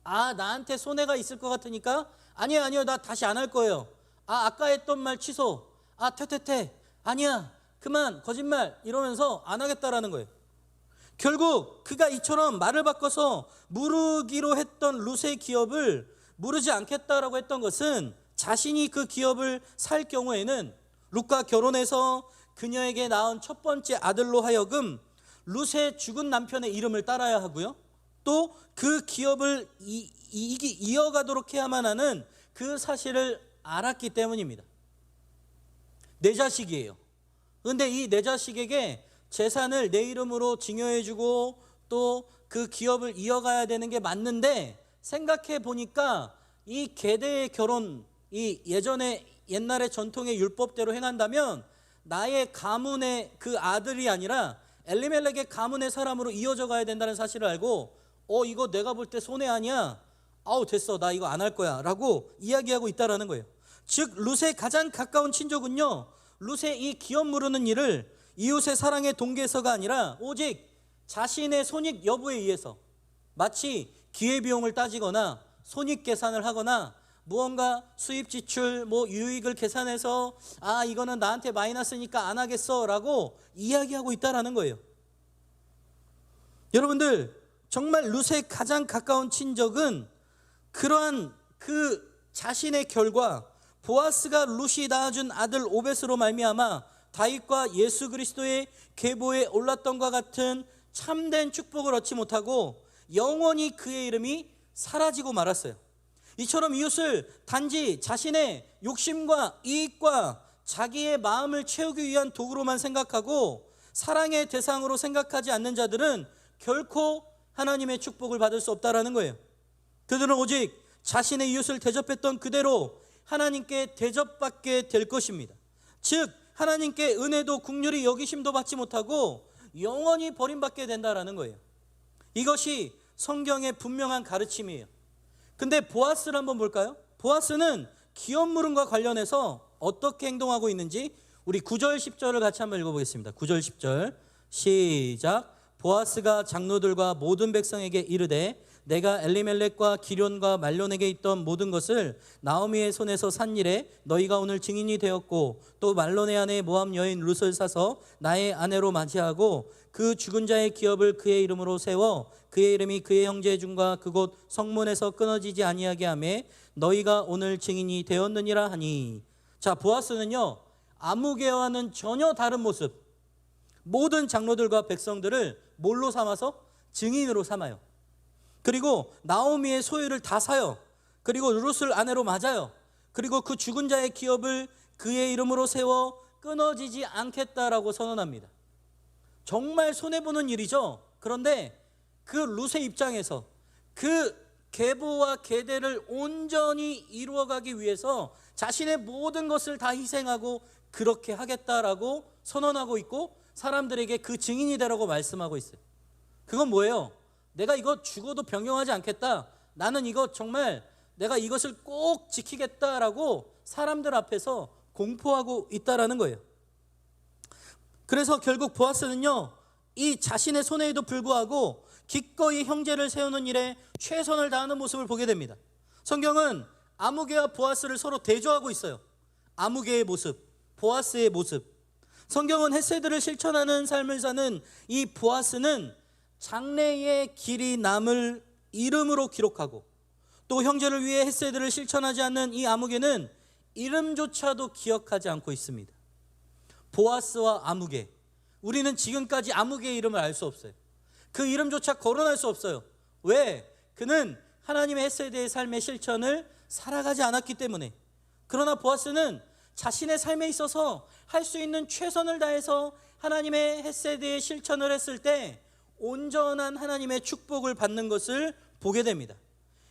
나한테 손해가 있을 것 같으니까 아니요 나 다시 안 할 거예요. 아까 했던 말 취소. 퇴 아니야 그만 거짓말 이러면서 안 하겠다라는 거예요. 결국 그가 이처럼 말을 바꿔서 무르기로 했던 룻의 기업을 무르지 않겠다라고 했던 것은 자신이 그 기업을 살 경우에는 룻과 결혼해서 그녀에게 낳은 첫 번째 아들로 하여금 룻의 죽은 남편의 이름을 따라야 하고요, 또 그 기업을 이어가도록 해야만 하는 그 사실을 알았기 때문입니다. 내 자식이에요. 그런데 이 내 자식에게 재산을 내 이름으로 증여해주고 또 그 기업을 이어가야 되는 게 맞는데, 생각해 보니까 이 계대의 결혼, 이 옛날의 전통의 율법대로 행한다면 나의 가문의 그 아들이 아니라 엘리멜렉의 가문의 사람으로 이어져 가야 된다는 사실을 알고 이거 내가 볼 때 손해 아니야? 됐어 나 이거 안 할 거야 라고 이야기하고 있다라는 거예요. 즉 룻의 가장 가까운 친족은요, 룻의 이 기업 무르는 일을 이웃의 사랑의 동기에서가 아니라 오직 자신의 손익 여부에 의해서, 마치 기회비용을 따지거나 손익 계산을 하거나 무언가 수입 지출 유익을 계산해서 이거는 나한테 마이너스니까 안 하겠어 라고 이야기하고 있다라는 거예요. 여러분들, 정말 룻의 가장 가까운 친족은 그러한 그 자신의 결과, 보아스가 룻이 낳아준 아들 오벳으로 말미암아 다윗과 예수 그리스도의 계보에 올랐던 것 같은 참된 축복을 얻지 못하고 영원히 그의 이름이 사라지고 말았어요. 이처럼 이웃을 단지 자신의 욕심과 이익과 자기의 마음을 채우기 위한 도구로만 생각하고 사랑의 대상으로 생각하지 않는 자들은 결코 하나님의 축복을 받을 수 없다라는 거예요. 그들은 오직 자신의 이웃을 대접했던 그대로 하나님께 대접받게 될 것입니다. 즉 하나님께 은혜도 긍휼히 여기심도 받지 못하고 영원히 버림받게 된다라는 거예요. 이것이 성경의 분명한 가르침이에요. 근데 보아스를 한번 볼까요? 보아스는 기업 물음과 관련해서 어떻게 행동하고 있는지 우리 9절 10절을 같이 한번 읽어보겠습니다. 9절 10절 시작. 보아스가 장로들과 모든 백성에게 이르되 내가 엘리멜렉과 기련과 말론에게 있던 모든 것을 나오미의 손에서 산 일에 너희가 오늘 증인이 되었고, 또 말론의 아내 모압 여인 룻을 사서 나의 아내로 맞이하고 그 죽은 자의 기업을 그의 이름으로 세워 그의 이름이 그의 형제 중과 그곳 성문에서 끊어지지 아니하게 하매 너희가 오늘 증인이 되었느니라 하니. 자, 보아스는요 아무개와는 전혀 다른 모습, 모든 장로들과 백성들을 뭘로 삼아서? 증인으로 삼아요. 그리고 나오미의 소유를 다 사요. 그리고 룻을 아내로 맞아요. 그리고 그 죽은 자의 기업을 그의 이름으로 세워 끊어지지 않겠다라고 선언합니다. 정말 손해보는 일이죠. 그런데 그 룻의 입장에서, 그 계보와 계대를 온전히 이루어가기 위해서 자신의 모든 것을 다 희생하고 그렇게 하겠다라고 선언하고 있고 사람들에게 그 증인이 되라고 말씀하고 있어요. 그건 뭐예요? 내가 이거 죽어도 변경하지 않겠다. 나는 이거 정말 내가 이것을 꼭 지키겠다라고 사람들 앞에서 공포하고 있다라는 거예요. 그래서 결국 보아스는요, 이 자신의 손해에도 불구하고 기꺼이 형제를 세우는 일에 최선을 다하는 모습을 보게 됩니다. 성경은 아무개와 보아스를 서로 대조하고 있어요. 아무개의 모습, 보아스의 모습. 성경은 헤세드를 실천하는 삶을 사는 이 보아스는 장래의 길이 남을 이름으로 기록하고, 또 형제를 위해 헤세드를 실천하지 않는 이 아무개는 이름조차도 기억하지 않고 있습니다. 보아스와 아무개, 우리는 지금까지 아무개의 이름을 알 수 없어요. 그 이름조차 거론할 수 없어요. 왜? 그는 하나님의 헤세드의 삶의 실천을 살아가지 않았기 때문에. 그러나 보아스는 자신의 삶에 있어서 할 수 있는 최선을 다해서 하나님의 헤세드의 실천을 했을 때 온전한 하나님의 축복을 받는 것을 보게 됩니다.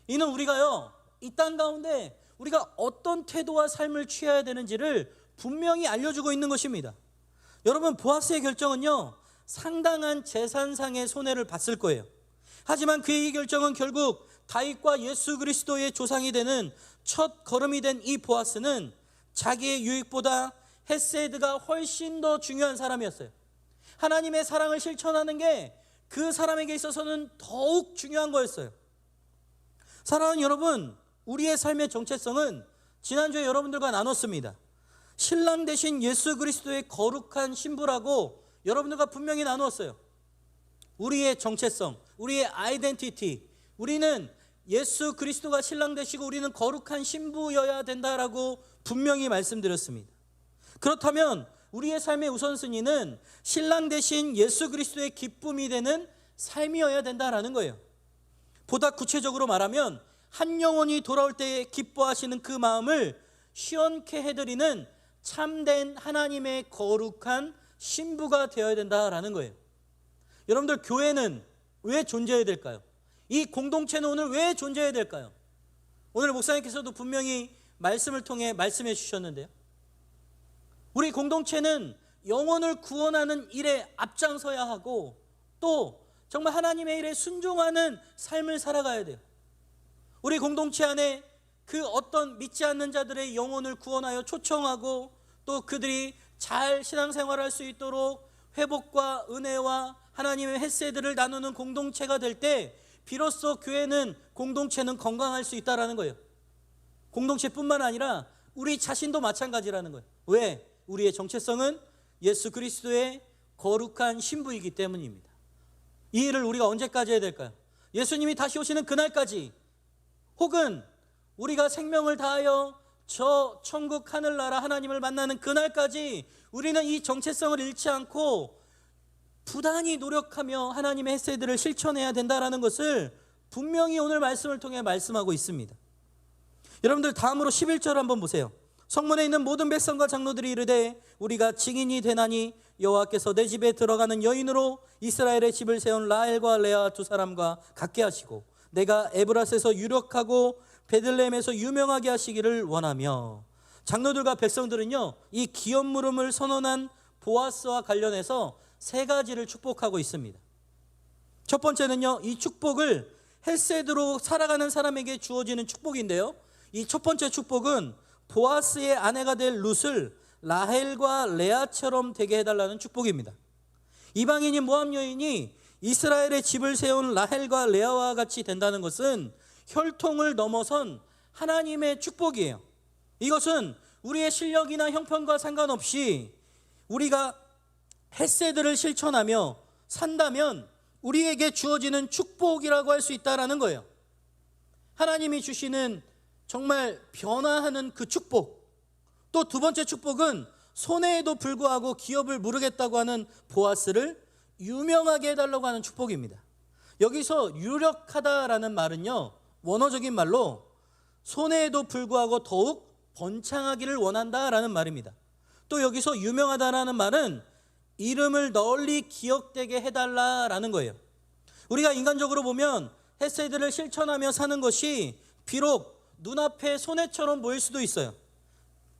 이는 우리가요, 이 땅 가운데 우리가 어떤 태도와 삶을 취해야 되는지를 분명히 알려주고 있는 것입니다. 여러분, 보아스의 결정은요, 상당한 재산상의 손해를 봤을 거예요. 하지만 그의 결정은 결국 다윗과 예수 그리스도의 조상이 되는 첫 걸음이 된 이 보아스는 자기의 유익보다 헤세드가 훨씬 더 중요한 사람이었어요. 하나님의 사랑을 실천하는 게 그 사람에게 있어서는 더욱 중요한 거였어요. 사랑하는 여러분, 우리의 삶의 정체성은 지난주에 여러분들과 나눴습니다. 신랑 되신 예수 그리스도의 거룩한 신부라고 여러분들과 분명히 나누었어요. 우리의 정체성, 우리의 아이덴티티, 우리는 예수 그리스도가 신랑 되시고 우리는 거룩한 신부여야 된다라고 분명히 말씀드렸습니다. 그렇다면 우리의 삶의 우선순위는 신랑 되신 예수 그리스도의 기쁨이 되는 삶이어야 된다라는 거예요. 보다 구체적으로 말하면 한 영혼이 돌아올 때에 기뻐하시는 그 마음을 시원케 해드리는 참된 하나님의 거룩한 신부가 되어야 된다라는 거예요. 여러분들, 교회는 왜 존재해야 될까요? 이 공동체는 오늘 왜 존재해야 될까요? 오늘 목사님께서도 분명히 말씀을 통해 말씀해 주셨는데요, 우리 공동체는 영혼을 구원하는 일에 앞장서야 하고 또 정말 하나님의 일에 순종하는 삶을 살아가야 돼요. 우리 공동체 안에 그 어떤 믿지 않는 자들의 영혼을 구원하여 초청하고 또 그들이 잘 신앙생활을 할 수 있도록 회복과 은혜와 하나님의 헤세드를 나누는 공동체가 될 때 비로소 교회는, 공동체는 건강할 수 있다는 거예요. 공동체뿐만 아니라 우리 자신도 마찬가지라는 거예요. 왜? 우리의 정체성은 예수 그리스도의 거룩한 신부이기 때문입니다. 이 일을 우리가 언제까지 해야 될까요? 예수님이 다시 오시는 그날까지, 혹은 우리가 생명을 다하여 저 천국 하늘나라 하나님을 만나는 그날까지 우리는 이 정체성을 잃지 않고 부단히 노력하며 하나님의 헤세드를 실천해야 된다는 것을 분명히 오늘 말씀을 통해 말씀하고 있습니다. 여러분들, 다음으로 11절 한번 보세요. 성문에 있는 모든 백성과 장로들이 이르되 우리가 증인이 되나니 여호와께서 내 집에 들어가는 여인으로 이스라엘의 집을 세운 라헬과 레아 두 사람과 같게 하시고 내가 에브라스에서 유력하고 베들레헴에서 유명하게 하시기를 원하며. 장로들과 백성들은요, 이 기업 물음을 선언한 보아스와 관련해서 세 가지를 축복하고 있습니다. 첫 번째는요, 이 축복을 헬세드로 살아가는 사람에게 주어지는 축복인데요, 이 첫 번째 축복은 보아스의 아내가 될 룻을 라헬과 레아처럼 되게 해달라는 축복입니다. 이방인인 모압 여인이 이스라엘의 집을 세운 라헬과 레아와 같이 된다는 것은 혈통을 넘어선 하나님의 축복이에요. 이것은 우리의 실력이나 형편과 상관없이 우리가 헤세드를 실천하며 산다면 우리에게 주어지는 축복이라고 할 수 있다는 거예요. 하나님이 주시는 정말 변화하는 그 축복. 또 두 번째 축복은 손해에도 불구하고 기업을 무르겠다고 하는 보아스를 유명하게 해달라고 하는 축복입니다. 여기서 유력하다라는 말은요, 원어적인 말로 손해에도 불구하고 더욱 번창하기를 원한다라는 말입니다. 또 여기서 유명하다라는 말은 이름을 널리 기억되게 해달라라는 거예요. 우리가 인간적으로 보면 헤세드를 실천하며 사는 것이 비록 눈앞에 손해처럼 보일 수도 있어요.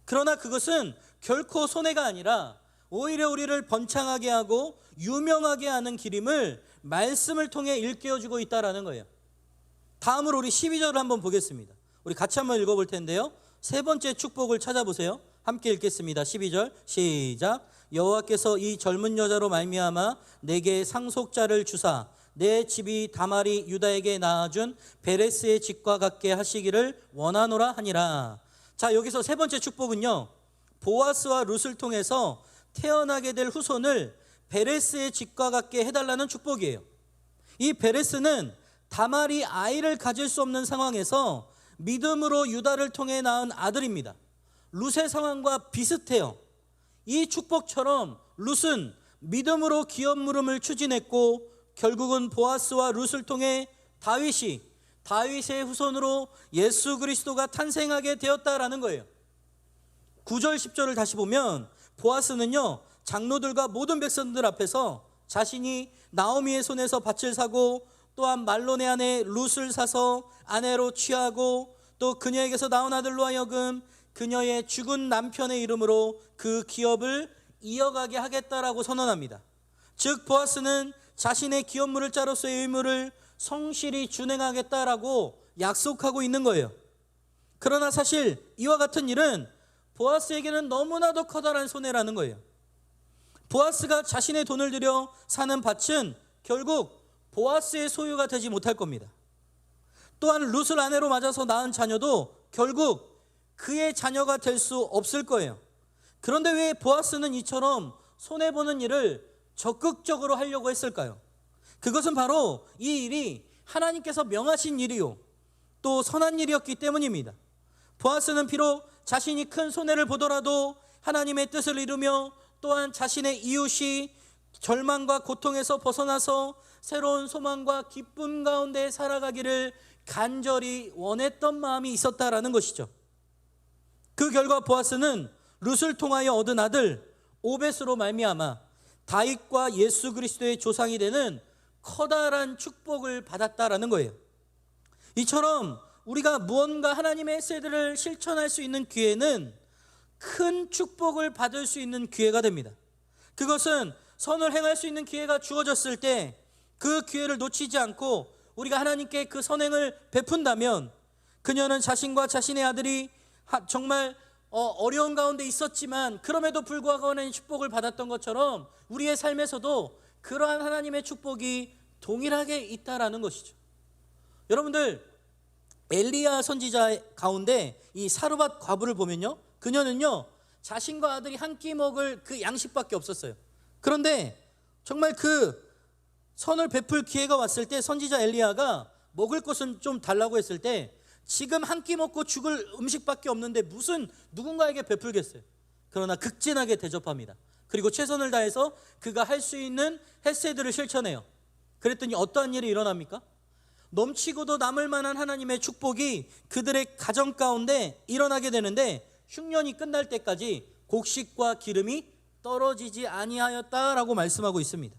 그러나 그것은 결코 손해가 아니라 오히려 우리를 번창하게 하고 유명하게 하는 길임을 말씀을 통해 일깨워주고 있다라는 거예요. 다음으로 우리 12절을 한번 보겠습니다. 우리 같이 한번 읽어볼 텐데요. 세 번째 축복을 찾아보세요. 함께 읽겠습니다. 12절 시작. 여호와께서 이 젊은 여자로 말미암아 내게 상속자를 주사 내 집이 다말이 유다에게 낳아준 베레스의 집과 같게 하시기를 원하노라 하니라. 자, 여기서 세 번째 축복은요, 보아스와 룻을 통해서 태어나게 될 후손을 베레스의 집과 같게 해달라는 축복이에요. 이 베레스는 다말이 아이를 가질 수 없는 상황에서 믿음으로 유다를 통해 낳은 아들입니다. 룻의 상황과 비슷해요. 이 축복처럼 룻은 믿음으로 기업 물음을 추진했고 결국은 보아스와 룻을 통해 다윗의 후손으로 예수 그리스도가 탄생하게 되었다라는 거예요. 9절 10절을 다시 보면 보아스는요, 장로들과 모든 백성들 앞에서 자신이 나오미의 손에서 밭을 사고 또한 말론의 아내 룻을 사서 아내로 취하고 또 그녀에게서 나온 아들로 하여금 그녀의 죽은 남편의 이름으로 그 기업을 이어가게 하겠다라고 선언합니다. 즉 보아스는 자신의 기업물을 자로서의 의무를 성실히 준행하겠다라고 약속하고 있는 거예요. 그러나 사실 이와 같은 일은 보아스에게는 너무나도 커다란 손해라는 거예요. 보아스가 자신의 돈을 들여 사는 밭은 결국 보아스의 소유가 되지 못할 겁니다. 또한 룻을 아내로 맞아서 낳은 자녀도 결국 그의 자녀가 될 수 없을 거예요. 그런데 왜 보아스는 이처럼 손해보는 일을 적극적으로 하려고 했을까요? 그것은 바로 이 일이 하나님께서 명하신 일이요 또 선한 일이었기 때문입니다. 보아스는 비록 자신이 큰 손해를 보더라도 하나님의 뜻을 이루며 또한 자신의 이웃이 절망과 고통에서 벗어나서 새로운 소망과 기쁨 가운데 살아가기를 간절히 원했던 마음이 있었다라는 것이죠. 그 결과 보아스는 룻을 통하여 얻은 아들 오벳으로 말미암아 다윗과 예수 그리스도의 조상이 되는 커다란 축복을 받았다라는 거예요. 이처럼 우리가 무언가 하나님의 헤세드를 실천할 수 있는 기회는 큰 축복을 받을 수 있는 기회가 됩니다. 그것은 선을 행할 수 있는 기회가 주어졌을 때 그 기회를 놓치지 않고 우리가 하나님께 그 선행을 베푼다면 그녀는 자신과 자신의 아들이 정말 어려운 가운데 있었지만 그럼에도 불구하고 하나님의 축복을 받았던 것처럼 우리의 삶에서도 그러한 하나님의 축복이 동일하게 있다라는 것이죠. 여러분들, 엘리야 선지자 가운데 이 사르밧 과부를 보면요, 그녀는요 자신과 아들이 한 끼 먹을 그 양식밖에 없었어요. 그런데 정말 그 선을 베풀 기회가 왔을 때 선지자 엘리야가 먹을 것은 좀 달라고 했을 때 지금 한 끼 먹고 죽을 음식밖에 없는데 무슨 누군가에게 베풀겠어요. 그러나 극진하게 대접합니다. 그리고 최선을 다해서 그가 할 수 있는 헤세드를 실천해요. 그랬더니 어떠한 일이 일어납니까? 넘치고도 남을 만한 하나님의 축복이 그들의 가정 가운데 일어나게 되는데 흉년이 끝날 때까지 곡식과 기름이 떨어지지 아니하였다라고 말씀하고 있습니다.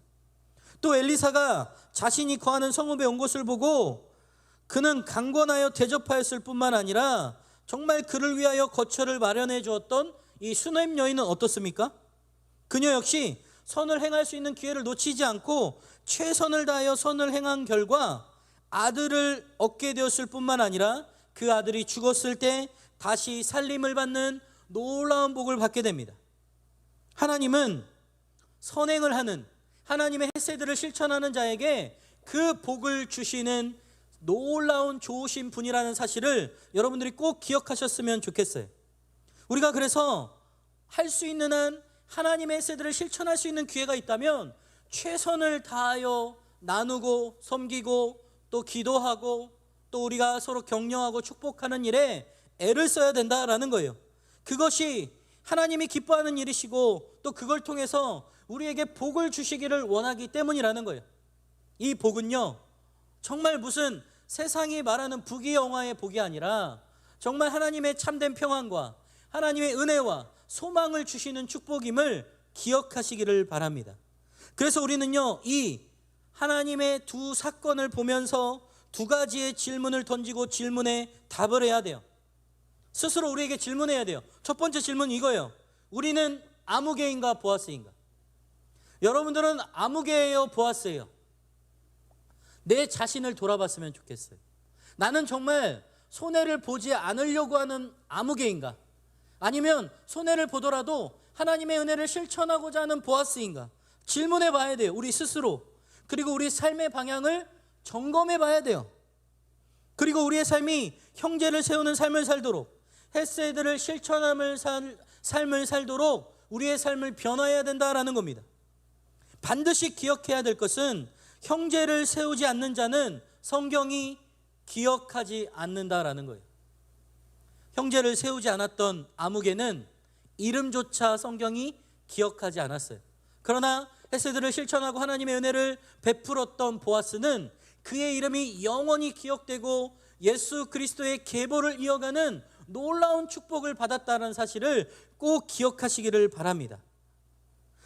또 엘리사가 자신이 거하는 성읍에 온 것을 보고 그는 강권하여 대접하였을 뿐만 아니라 정말 그를 위하여 거처를 마련해 주었던 이 수넴 여인은 어떻습니까? 그녀 역시 선을 행할 수 있는 기회를 놓치지 않고 최선을 다하여 선을 행한 결과 아들을 얻게 되었을 뿐만 아니라 그 아들이 죽었을 때 다시 살림을 받는 놀라운 복을 받게 됩니다. 하나님은 선행을 하는 하나님의 헤세드를 실천하는 자에게 그 복을 주시는 놀라운 좋으신 분이라는 사실을 여러분들이 꼭 기억하셨으면 좋겠어요. 우리가 그래서 할 수 있는 한 하나님의 헤세드를 실천할 수 있는 기회가 있다면 최선을 다하여 나누고 섬기고 또 기도하고 또 우리가 서로 격려하고 축복하는 일에 애를 써야 된다라는 거예요. 그것이 하나님이 기뻐하는 일이시고 또 그걸 통해서 우리에게 복을 주시기를 원하기 때문이라는 거예요. 이 복은요 정말 무슨 세상이 말하는 부귀영화의 복이 아니라 정말 하나님의 참된 평안과 하나님의 은혜와 소망을 주시는 축복임을 기억하시기를 바랍니다. 그래서 우리는요 이 하나님의 두 사건을 보면서 두 가지의 질문을 던지고 질문에 답을 해야 돼요. 스스로 우리에게 질문해야 돼요. 첫 번째 질문은 이거예요. 우리는 아무개인가 보아스인가? 여러분들은 아무개예요, 보아스예요? 내 자신을 돌아봤으면 좋겠어요. 나는 정말 손해를 보지 않으려고 하는 아무개인가? 아니면 손해를 보더라도 하나님의 은혜를 실천하고자 하는 보아스인가? 질문해 봐야 돼요, 우리 스스로. 그리고 우리 삶의 방향을 점검해 봐야 돼요. 그리고 우리의 삶이 형제를 세우는 삶을 살도록, 헤세드를 실천하는 삶을 살도록 우리의 삶을 변화해야 된다라는 겁니다. 반드시 기억해야 될 것은 형제를 세우지 않는 자는 성경이 기억하지 않는다라는 거예요. 형제를 세우지 않았던 아무개는 이름조차 성경이 기억하지 않았어요. 그러나 헤세드를 실천하고 하나님의 은혜를 베풀었던 보아스는 그의 이름이 영원히 기억되고 예수 그리스도의 계보를 이어가는 놀라운 축복을 받았다는 사실을 꼭 기억하시기를 바랍니다.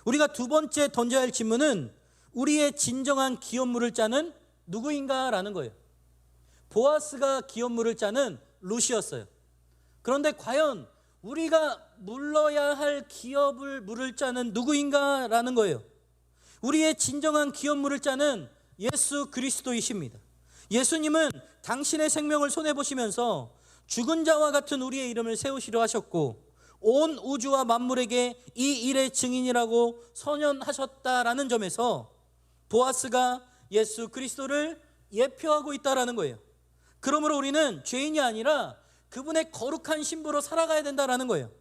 우리가 두 번째 던져야 할 질문은 우리의 진정한 기업물을 짜는 누구인가라는 거예요. 보아스가 기업물을 짜는 룻이었어요. 그런데 과연 우리가 물러야 할 기업을 물을 짜는 누구인가라는 거예요. 우리의 진정한 기업물을 짜는 예수 그리스도이십니다. 예수님은 당신의 생명을 손해보시면서 죽은 자와 같은 우리의 이름을 세우시려 하셨고 온 우주와 만물에게 이 일의 증인이라고 선언하셨다라는 점에서 보아스가 예수 그리스도를 예표하고 있다라는 거예요. 그러므로 우리는 죄인이 아니라 그분의 거룩한 신부로 살아가야 된다라는 거예요.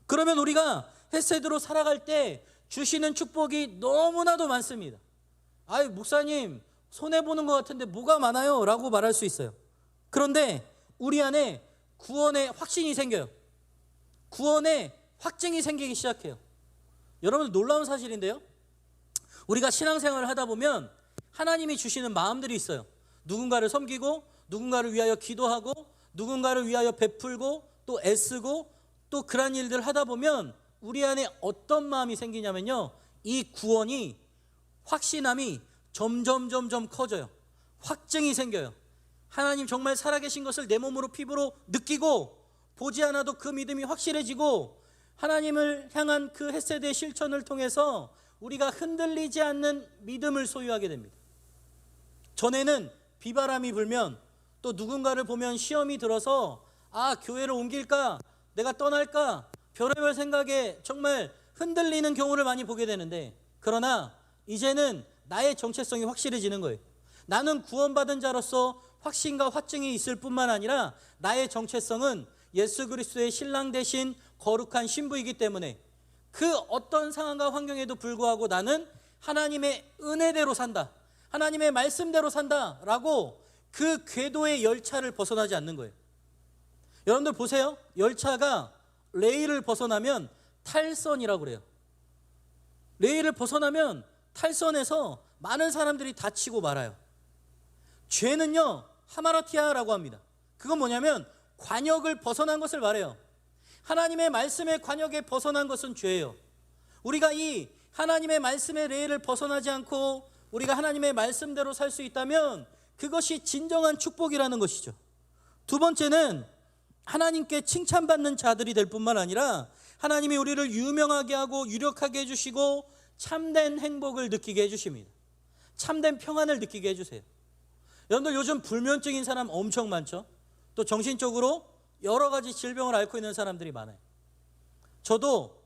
그러면 우리가 헤세드로 살아갈 때 주시는 축복이 너무나도 많습니다. 아이, 목사님 손해보는 것 같은데 뭐가 많아요? 라고 말할 수 있어요. 그런데 우리 안에 구원의 확신이 생겨요. 구원의 확증이 생기기 시작해요. 여러분, 놀라운 사실인데요, 우리가 신앙생활을 하다 보면 하나님이 주시는 마음들이 있어요. 누군가를 섬기고, 누군가를 위하여 기도하고, 누군가를 위하여 베풀고, 또 애쓰고, 또 그런 일들을 하다 보면 우리 안에 어떤 마음이 생기냐면요, 이 구원이, 확신함이 점점 커져요. 확증이 생겨요. 하나님 정말 살아계신 것을 내 몸으로 피부로 느끼고, 보지 않아도 그 믿음이 확실해지고, 하나님을 향한 그 헤세드의 실천을 통해서 우리가 흔들리지 않는 믿음을 소유하게 됩니다. 전에는 비바람이 불면, 또 누군가를 보면 시험이 들어서 교회를 옮길까, 내가 떠날까, 별의별 생각에 정말 흔들리는 경우를 많이 보게 되는데, 그러나 이제는 나의 정체성이 확실해지는 거예요. 나는 구원받은 자로서 확신과 확증이 있을 뿐만 아니라 나의 정체성은 예수 그리스도의 신랑 되신 거룩한 신부이기 때문에 그 어떤 상황과 환경에도 불구하고 나는 하나님의 은혜대로 산다, 하나님의 말씀대로 산다라고 그 궤도의 열차를 벗어나지 않는 거예요. 여러분들 보세요. 열차가 레일을 벗어나면 탈선이라고 그래요. 레일을 벗어나면 탈선에서 많은 사람들이 다치고 말아요. 죄는요, 하마라티아라고 합니다. 그건 뭐냐면 관역을 벗어난 것을 말해요. 하나님의 말씀의 관역에 벗어난 것은 죄예요. 우리가 이 하나님의 말씀의 레일을 벗어나지 않고 우리가 하나님의 말씀대로 살 수 있다면 그것이 진정한 축복이라는 것이죠. 두 번째는 하나님께 칭찬받는 자들이 될 뿐만 아니라 하나님이 우리를 유명하게 하고 유력하게 해주시고 참된 행복을 느끼게 해주십니다. 참된 평안을 느끼게 해주세요. 여러분들, 요즘 불면증인 사람 엄청 많죠? 또 정신적으로 여러 가지 질병을 앓고 있는 사람들이 많아요. 저도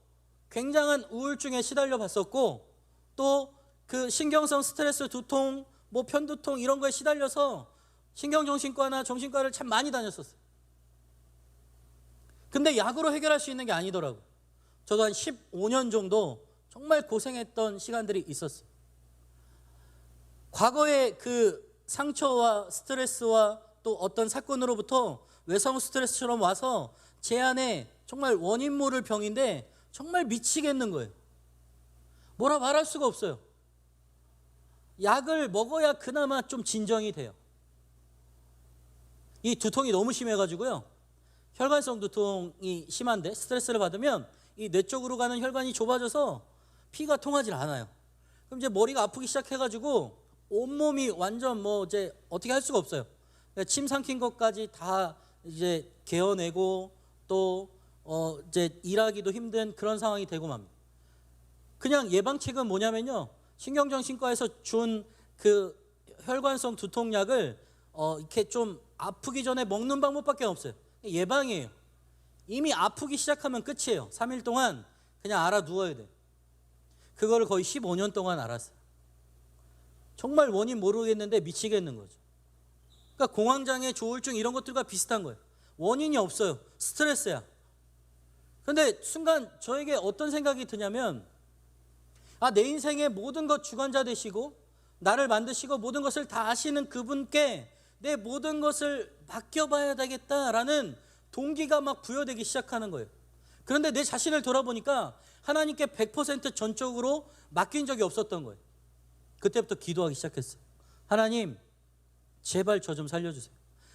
굉장한 우울증에 시달려 봤었고, 또 그 신경성 스트레스, 두통, 편두통 이런 거에 시달려서 신경정신과나 정신과를 참 많이 다녔었어요. 근데 약으로 해결할 수 있는 게 아니더라고요. 저도 한 15년 정도 정말 고생했던 시간들이 있었어요. 과거의 그 상처와 스트레스와 또 어떤 사건으로부터 외상 스트레스처럼 와서 제 안에 정말 원인 모를 병인데 정말 미치겠는 거예요. 뭐라 말할 수가 없어요. 약을 먹어야 그나마 좀 진정이 돼요. 이 두통이 너무 심해가지고요, 혈관성 두통이 심한데 스트레스를 받으면 이 뇌 쪽으로 가는 혈관이 좁아져서 피가 통하지 않아요. 그럼 이제 머리가 아프기 시작해가지고 온몸이 완전 뭐 이제 어떻게 할 수가 없어요. 그러니까 침 삼킨 것까지 다 이제 개어내고 또 이제 일하기도 힘든 그런 상황이 되고 맙니다. 그냥 예방책은 뭐냐면요, 신경정신과에서 준 그 혈관성 두통약을 이렇게 좀 아프기 전에 먹는 방법밖에 없어요. 예방이에요. 이미 아프기 시작하면 끝이에요. 3일 동안 그냥 알아 누워야 돼. 그거를 거의 15년 동안 알았어요. 정말 원인 모르겠는데 미치겠는 거죠. 그러니까 공황장애, 조울증 이런 것들과 비슷한 거예요. 원인이 없어요. 스트레스야. 근데 순간 저에게 어떤 생각이 드냐면, 내 인생의 모든 것 주관자 되시고 나를 만드시고 모든 것을 다 아시는 그분께 내 모든 것을 맡겨봐야 되겠다라는 동기가 막 부여되기 시작하는 거예요. 그런데 내 자신을 돌아보니까 하나님께 100% 전적으로 맡긴 적이 없었던 거예요. 그때부터 기도하기 시작했어요. 하나님, 제발 저 좀 살려주세요.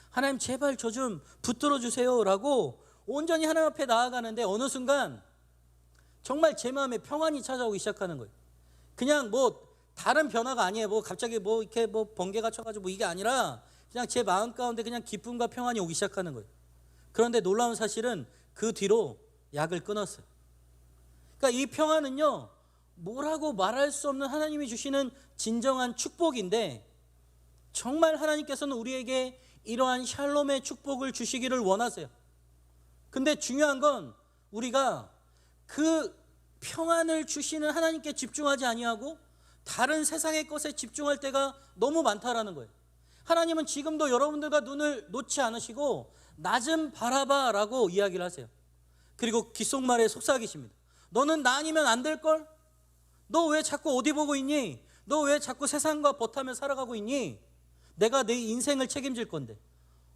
하나님, 제발 저 좀 붙들어 주세요 라고 온전히 하나님 앞에 나아가는데 어느 순간 정말 제 마음에 평안이 찾아오기 시작하는 거예요. 그냥 뭐 다른 변화가 아니에요. 뭐 갑자기 뭐 이렇게 뭐 번개가 쳐가지고 뭐 이게 아니라 그냥 제 마음 가운데 그냥 기쁨과 평안이 오기 시작하는 거예요. 그런데 놀라운 사실은 그 뒤로 약을 끊었어요. 그러니까 이 평안은요, 뭐라고 말할 수 없는 하나님이 주시는 진정한 축복인데, 정말 하나님께서는 우리에게 이러한 샬롬의 축복을 주시기를 원하세요. 근데 중요한 건 우리가 그 평안을 주시는 하나님께 집중하지 아니하고 다른 세상의 것에 집중할 때가 너무 많다라는 거예요. 하나님은 지금도 여러분들과 눈을 놓지 않으시고 나 좀 바라봐 라고 이야기를 하세요. 그리고 귓속말에 속삭이십니다. 너는 나 아니면 안 될걸? 너 왜 자꾸 어디 보고 있니? 너 왜 자꾸 세상과 버타며 살아가고 있니? 내가 내 인생을 책임질 건데.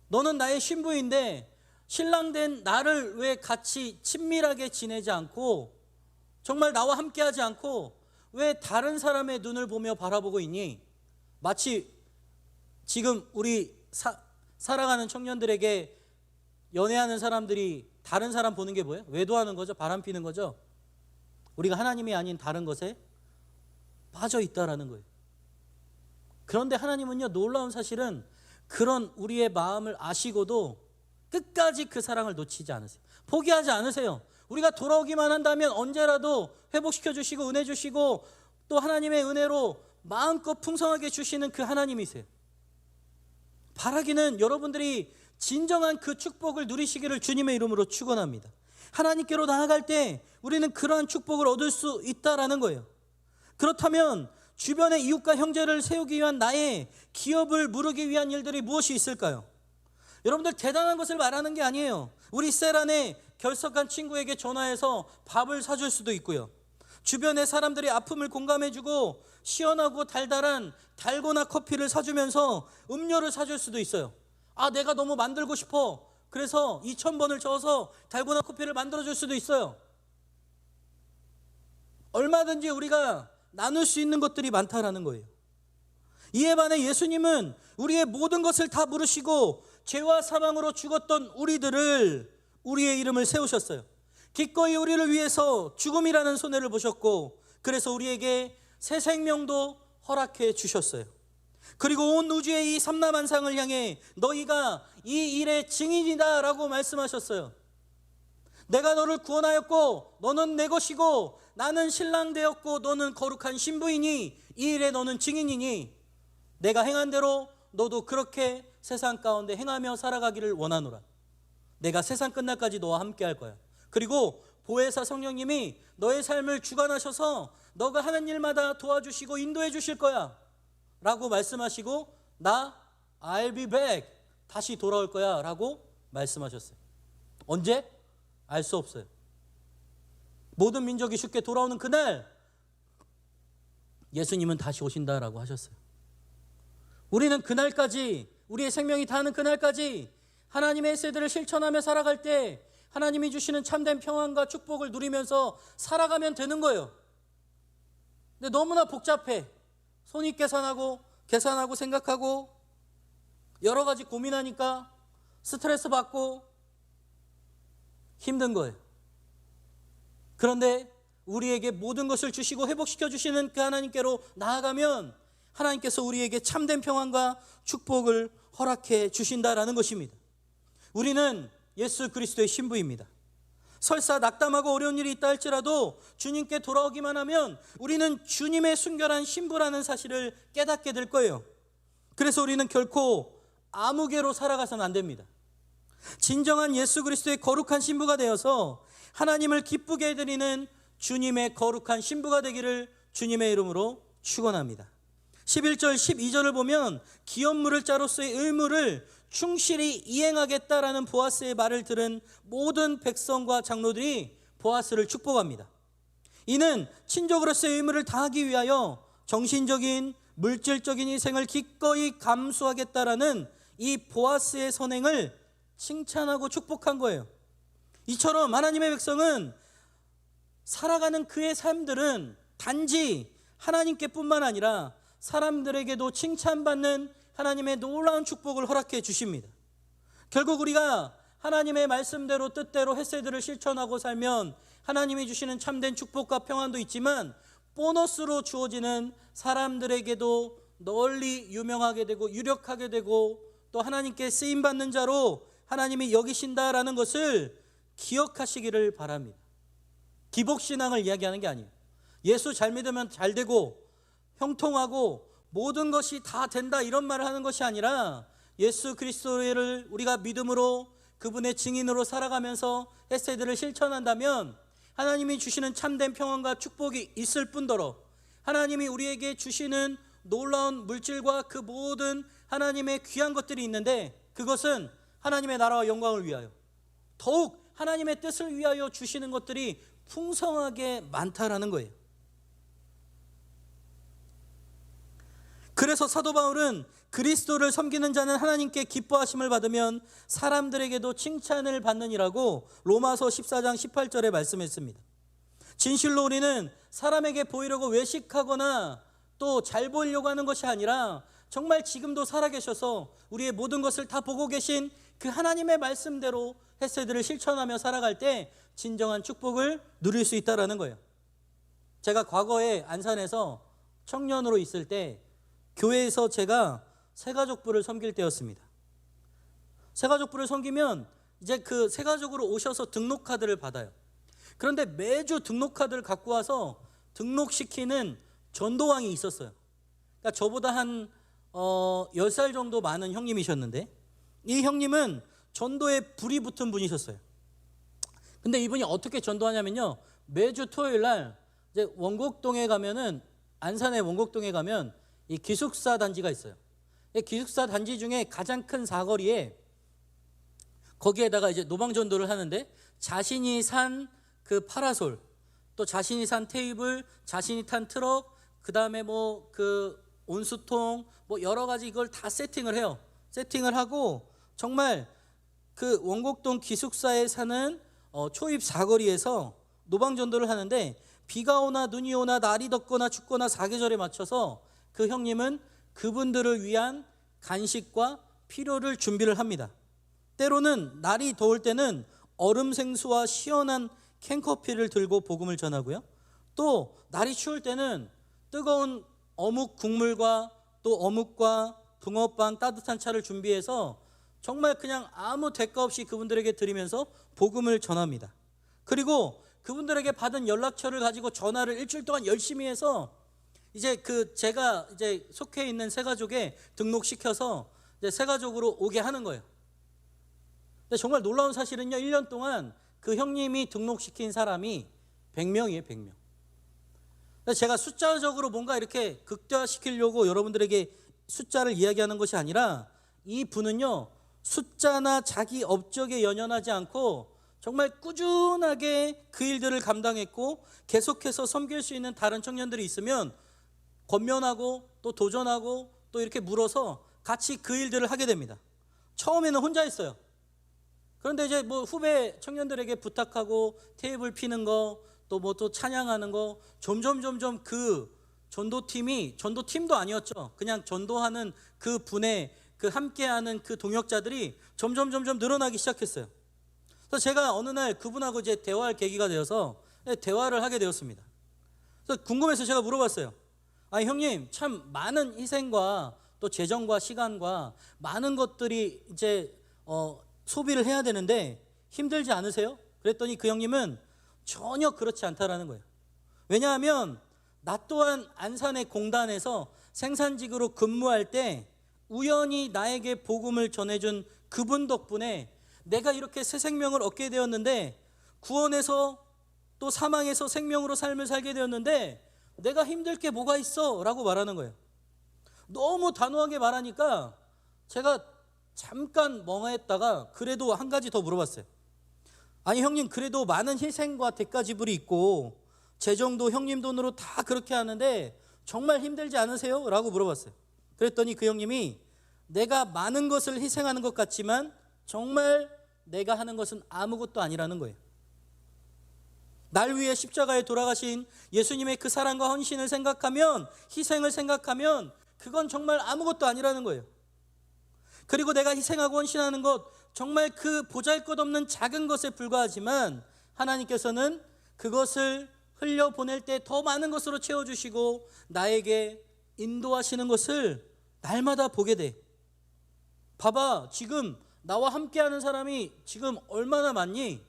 너는 나의 신부인데 신랑된 나를 왜 같이 친밀하게 지내지 않고 정말 나와 함께하지 않고 왜 다른 사람의 눈을 보며 바라보고 있니? 마치 지금 우리 살아가는 청년들에게 연애하는 사람들이 다른 사람 보는 게 뭐예요? 외도하는 거죠. 바람 피는 거죠. 우리가 하나님이 아닌 다른 것에 빠져 있다라는 거예요. 그런데 하나님은요, 놀라운 사실은 그런 우리의 마음을 아시고도 끝까지 그 사랑을 놓치지 않으세요. 포기하지 않으세요. 우리가 돌아오기만 한다면 언제라도 회복시켜 주시고 은혜 주시고 또 하나님의 은혜로 마음껏 풍성하게 주시는 그 하나님이세요. 바라기는 여러분들이 진정한 그 축복을 누리시기를 주님의 이름으로 축원합니다. 하나님께로 나아갈 때 우리는 그러한 축복을 얻을 수 있다라는 거예요. 그렇다면 주변의 이웃과 형제를 세우기 위한 나의 기업을 무르기 위한 일들이 무엇이 있을까요? 여러분들 대단한 것을 말하는 게 아니에요. 우리 셀 안에 결석한 친구에게 전화해서 밥을 사줄 수도 있고요. 주변의 사람들의 아픔을 공감해주고 시원하고 달달한 달고나 커피를 사주면서 음료를 사줄 수도 있어요. 내가 너무 만들고 싶어. 그래서 2,000번을 저어서 달고나 커피를 만들어줄 수도 있어요. 얼마든지 우리가 나눌 수 있는 것들이 많다라는 거예요. 이에 반해 예수님은 우리의 모든 것을 다 물으시고 죄와 사망으로 죽었던 우리의 이름을 세우셨어요. 기꺼이 우리를 위해서 죽음이라는 손해를 보셨고 그래서 우리에게 새 생명도 허락해 주셨어요. 그리고 온 우주의 이 삼라만상을 향해 너희가 이 일의 증인이다 라고 말씀하셨어요. 내가 너를 구원하였고 너는 내 것이고 나는 신랑 되었고 너는 거룩한 신부이니 이 일에 너는 증인이니 내가 행한 대로 너도 그렇게 세상 가운데 행하며 살아가기를 원하노라. 내가 세상 끝날까지 너와 함께 할 거야. 그리고 보혜사 성령님이 너의 삶을 주관하셔서 너가 하는 일마다 도와주시고 인도해 주실 거야 라고 말씀하시고 I'll be back, 다시 돌아올 거야 라고 말씀하셨어요. 언제? 알 수 없어요. 모든 민족이 쉽게 돌아오는 그날 예수님은 다시 오신다라고 하셨어요. 우리는 그날까지, 우리의 생명이 다하는 그날까지 하나님의 세대를 실천하며 살아갈 때 하나님이 주시는 참된 평안과 축복을 누리면서 살아가면 되는 거예요. 근데 너무나 복잡해. 손익계산하고 계산하고 생각하고 여러 가지 고민하니까 스트레스 받고 힘든 거예요. 그런데 우리에게 모든 것을 주시고 회복시켜 주시는 그 하나님께로 나아가면 하나님께서 우리에게 참된 평안과 축복을 허락해 주신다라는 것입니다. 우리는 예수 그리스도의 신부입니다. 설사 낙담하고 어려운 일이 있다 할지라도 주님께 돌아오기만 하면 우리는 주님의 순결한 신부라는 사실을 깨닫게 될 거예요. 그래서 우리는 결코 아무개로 살아가서는 안 됩니다. 진정한 예수 그리스도의 거룩한 신부가 되어서 하나님을 기쁘게 해드리는 주님의 거룩한 신부가 되기를 주님의 이름으로 축원합니다. 11절 12절을 보면 기업 물을 자로서의 의무를 충실히 이행하겠다라는 보아스의 말을 들은 모든 백성과 장로들이 보아스를 축복합니다. 이는 친족으로서의 의무를 다하기 위하여 정신적인 물질적인 희생을 기꺼이 감수하겠다라는 이 보아스의 선행을 칭찬하고 축복한 거예요. 이처럼 하나님의 백성은 살아가는 그의 삶들은 단지 하나님께 뿐만 아니라 사람들에게도 칭찬받는 하나님의 놀라운 축복을 허락해 주십니다. 결국 우리가 하나님의 말씀대로 뜻대로 헤세드를 실천하고 살면 하나님이 주시는 참된 축복과 평안도 있지만 보너스로 주어지는 사람들에게도 널리 유명하게 되고 유력하게 되고 또 하나님께 쓰임받는 자로 하나님이 여기신다라는 것을 기억하시기를 바랍니다. 기복신앙을 이야기하는 게 아니에요. 예수 잘 믿으면 잘 되고 형통하고 모든 것이 다 된다 이런 말을 하는 것이 아니라 예수 그리스도를 우리가 믿음으로 그분의 증인으로 살아가면서 헤세드를 실천한다면 하나님이 주시는 참된 평안과 축복이 있을 뿐더러 하나님이 우리에게 주시는 놀라운 물질과 그 모든 하나님의 귀한 것들이 있는데 그것은 하나님의 나라와 영광을 위하여 더욱 하나님의 뜻을 위하여 주시는 것들이 풍성하게 많다라는 거예요. 그래서 사도 바울은 그리스도를 섬기는 자는 하나님께 기뻐하심을 받으면 사람들에게도 칭찬을 받느니라고 로마서 14장 18절에 말씀했습니다. 진실로 우리는 사람에게 보이려고 외식하거나 또 잘 보이려고 하는 것이 아니라 정말 지금도 살아계셔서 우리의 모든 것을 다 보고 계신 그 하나님의 말씀대로 헤세드를 실천하며 살아갈 때 진정한 축복을 누릴 수 있다는 거예요. 제가 과거에 안산에서 청년으로 있을 때 교회에서 제가 새가족부를 섬길 때였습니다. 새가족부를 섬기면 이제 그 새가족으로 오셔서 등록카드를 받아요. 그런데 매주 등록카드를 갖고 와서 등록시키는 전도왕이 있었어요. 그러니까 저보다 한 10살 정도 많은 형님이셨는데 이 형님은 전도에 불이 붙은 분이셨어요. 근데 이분이 어떻게 전도하냐면요, 매주 토요일 날 이제 원곡동에 가면은 안산의 원곡동에 가면 이 기숙사 단지가 있어요. 이 기숙사 단지 중에 가장 큰 사거리에 거기에다가 이제 노방 전도를 하는데 자신이 산 그 파라솔, 또 자신이 산 테이블, 자신이 탄 트럭, 그 다음에 뭐 그 온수통, 뭐 여러 가지 이걸 다 세팅을 해요. 세팅을 하고 정말 그 원곡동 기숙사에 사는 초입 사거리에서 노방 전도를 하는데 비가 오나 눈이 오나 날이 덥거나 춥거나 사계절에 맞춰서 그 형님은 그분들을 위한 간식과 필요를 준비를 합니다. 때로는 날이 더울 때는 얼음 생수와 시원한 캔커피를 들고 복음을 전하고요. 또 날이 추울 때는 뜨거운 어묵 국물과 또 어묵과 붕어빵 따뜻한 차를 준비해서 정말 그냥 아무 대가 없이 그분들에게 드리면서 복음을 전합니다. 그리고 그분들에게 받은 연락처를 가지고 전화를 일주일 동안 열심히 해서 이제 그 제가 이제 속해 있는 새가족에 등록시켜서 이제 새가족으로 오게 하는 거예요. 근데 정말 놀라운 사실은요, 1년 동안 그 형님이 등록시킨 사람이 100명이에요, 100명. 그래서 제가 숫자적으로 뭔가 이렇게 극대화시키려고 여러분들에게 숫자를 이야기하는 것이 아니라 이 분은요, 숫자나 자기 업적에 연연하지 않고 정말 꾸준하게 그 일들을 감당했고 계속해서 섬길 수 있는 다른 청년들이 있으면 권면하고 또 도전하고 또 이렇게 물어서 같이 그 일들을 하게 됩니다. 처음에는 혼자 했어요. 그런데 이제 뭐 후배 청년들에게 부탁하고 테이블 피는 거 또 뭐 또 찬양하는 거 점점 그 전도팀도 아니었죠. 그냥 전도하는 그 분의 그 함께하는 그 동역자들이 점점 늘어나기 시작했어요. 그래서 제가 어느 날 그분하고 이제 대화할 계기가 되어서 대화를 하게 되었습니다. 그래서 궁금해서 제가 물어봤어요. 아, 형님, 참 많은 희생과 또 재정과 시간과 많은 것들이 이제 소비를 해야 되는데 힘들지 않으세요? 그랬더니 그 형님은 전혀 그렇지 않다라는 거예요. 왜냐하면 나 또한 안산의 공단에서 생산직으로 근무할 때 우연히 나에게 복음을 전해준 그분 덕분에 내가 이렇게 새 생명을 얻게 되었는데, 구원에서 또 사망에서 생명으로 삶을 살게 되었는데 내가 힘들 게 뭐가 있어? 라고 말하는 거예요. 너무 단호하게 말하니까 제가 잠깐 멍했다가 그래도 한 가지 더 물어봤어요. 아니 형님, 그래도 많은 희생과 대가 지불이 있고 재정도 형님 돈으로 다 그렇게 하는데 정말 힘들지 않으세요? 라고 물어봤어요. 그랬더니 그 형님이 내가 많은 것을 희생하는 것 같지만 정말 내가 하는 것은 아무것도 아니라는 거예요. 날 위해 십자가에 돌아가신 예수님의 그 사랑과 헌신을 생각하면, 희생을 생각하면 그건 정말 아무것도 아니라는 거예요. 그리고 내가 희생하고 헌신하는 것 정말 그 보잘것없는 작은 것에 불과하지만 하나님께서는 그것을 흘려보낼 때 더 많은 것으로 채워주시고 나에게 인도하시는 것을 날마다 보게 돼. 봐봐, 지금 나와 함께하는 사람이 지금 얼마나 많니?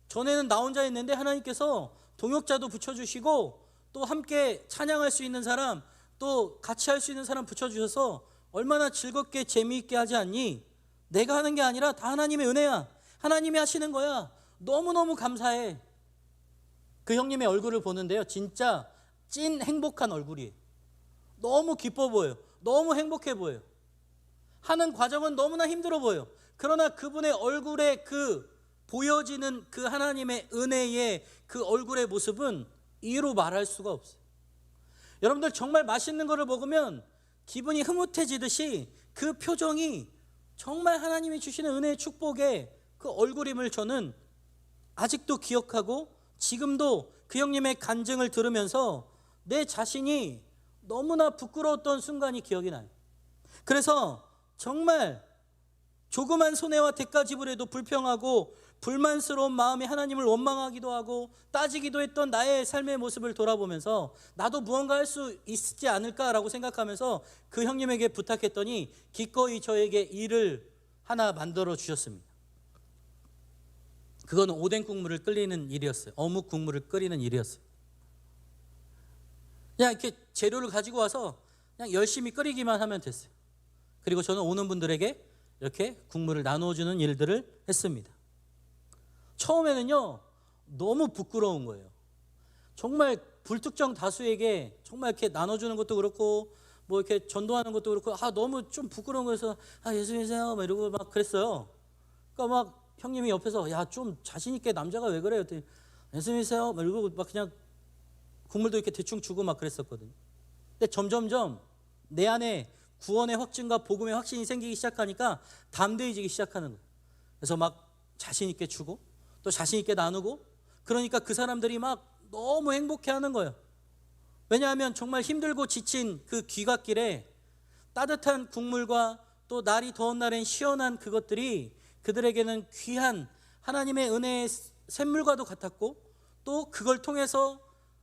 전에는 나 혼자 있는데 하나님께서 동역자도 붙여주시고 또 함께 찬양할 수 있는 사람, 또 같이 할 수 있는 사람 붙여주셔서 얼마나 즐겁게 재미있게 하지 않니? 내가 하는 게 아니라 다 하나님의 은혜야. 하나님이 하시는 거야. 너무너무 감사해. 그 형님의 얼굴을 보는데요, 진짜 찐 행복한 얼굴이에요. 너무 기뻐 보여요. 너무 행복해 보여요. 하는 과정은 너무나 힘들어 보여요. 그러나 그분의 얼굴에 그 보여지는 그 하나님의 은혜의 그 얼굴의 모습은 이루 말할 수가 없어요. 여러분들 정말 맛있는 거를 먹으면 기분이 흐뭇해지듯이 그 표정이 정말 하나님이 주시는 은혜의 축복의 그 얼굴임을 저는 아직도 기억하고, 지금도 그 형님의 간증을 들으면서 내 자신이 너무나 부끄러웠던 순간이 기억이 나요. 그래서 정말 조그만 손해와 대가 지불에도 불평하고 불만스러운 마음에 하나님을 원망하기도 하고 따지기도 했던 나의 삶의 모습을 돌아보면서 나도 무언가 할 수 있지 않을까라고 생각하면서 그 형님에게 부탁했더니 기꺼이 저에게 일을 하나 만들어 주셨습니다. 그거는 오뎅 국물을 끓이는 일이었어요. 어묵 국물을 끓이는 일이었어요. 그냥 이렇게 재료를 가지고 와서 그냥 열심히 끓이기만 하면 됐어요. 그리고 저는 오는 분들에게 이렇게 국물을 나누어주는 일들을 했습니다. 처음에는요, 너무 부끄러운 거예요. 정말 불특정 다수에게 정말 이렇게 나눠주는 것도 그렇고 뭐 이렇게 전도하는 것도 그렇고 너무 좀 부끄러운 거여서 예수 믿으세요 막 이러고 막 그랬어요. 그러니까 막 형님이 옆에서 야, 좀 자신 있게 남자가 왜 그래요? 그랬더니 예수 믿으세요 막 이러고 막 그냥 국물도 이렇게 대충 주고 막 그랬었거든요. 근데 점점점 내 안에 구원의 확증과 복음의 확신이 생기기 시작하니까 담대해지기 시작하는 거예요. 그래서 막 자신 있게 주고 또 자신 있게 나누고, 그러니까 그 사람들이 막 너무 행복해하는 거예요. 왜냐하면 정말 힘들고 지친 그 귀갓길에 따뜻한 국물과 또 날이 더운 날엔 시원한 그것들이 그들에게는 귀한 하나님의 은혜의 샘물과도 같았고, 또 그걸 통해서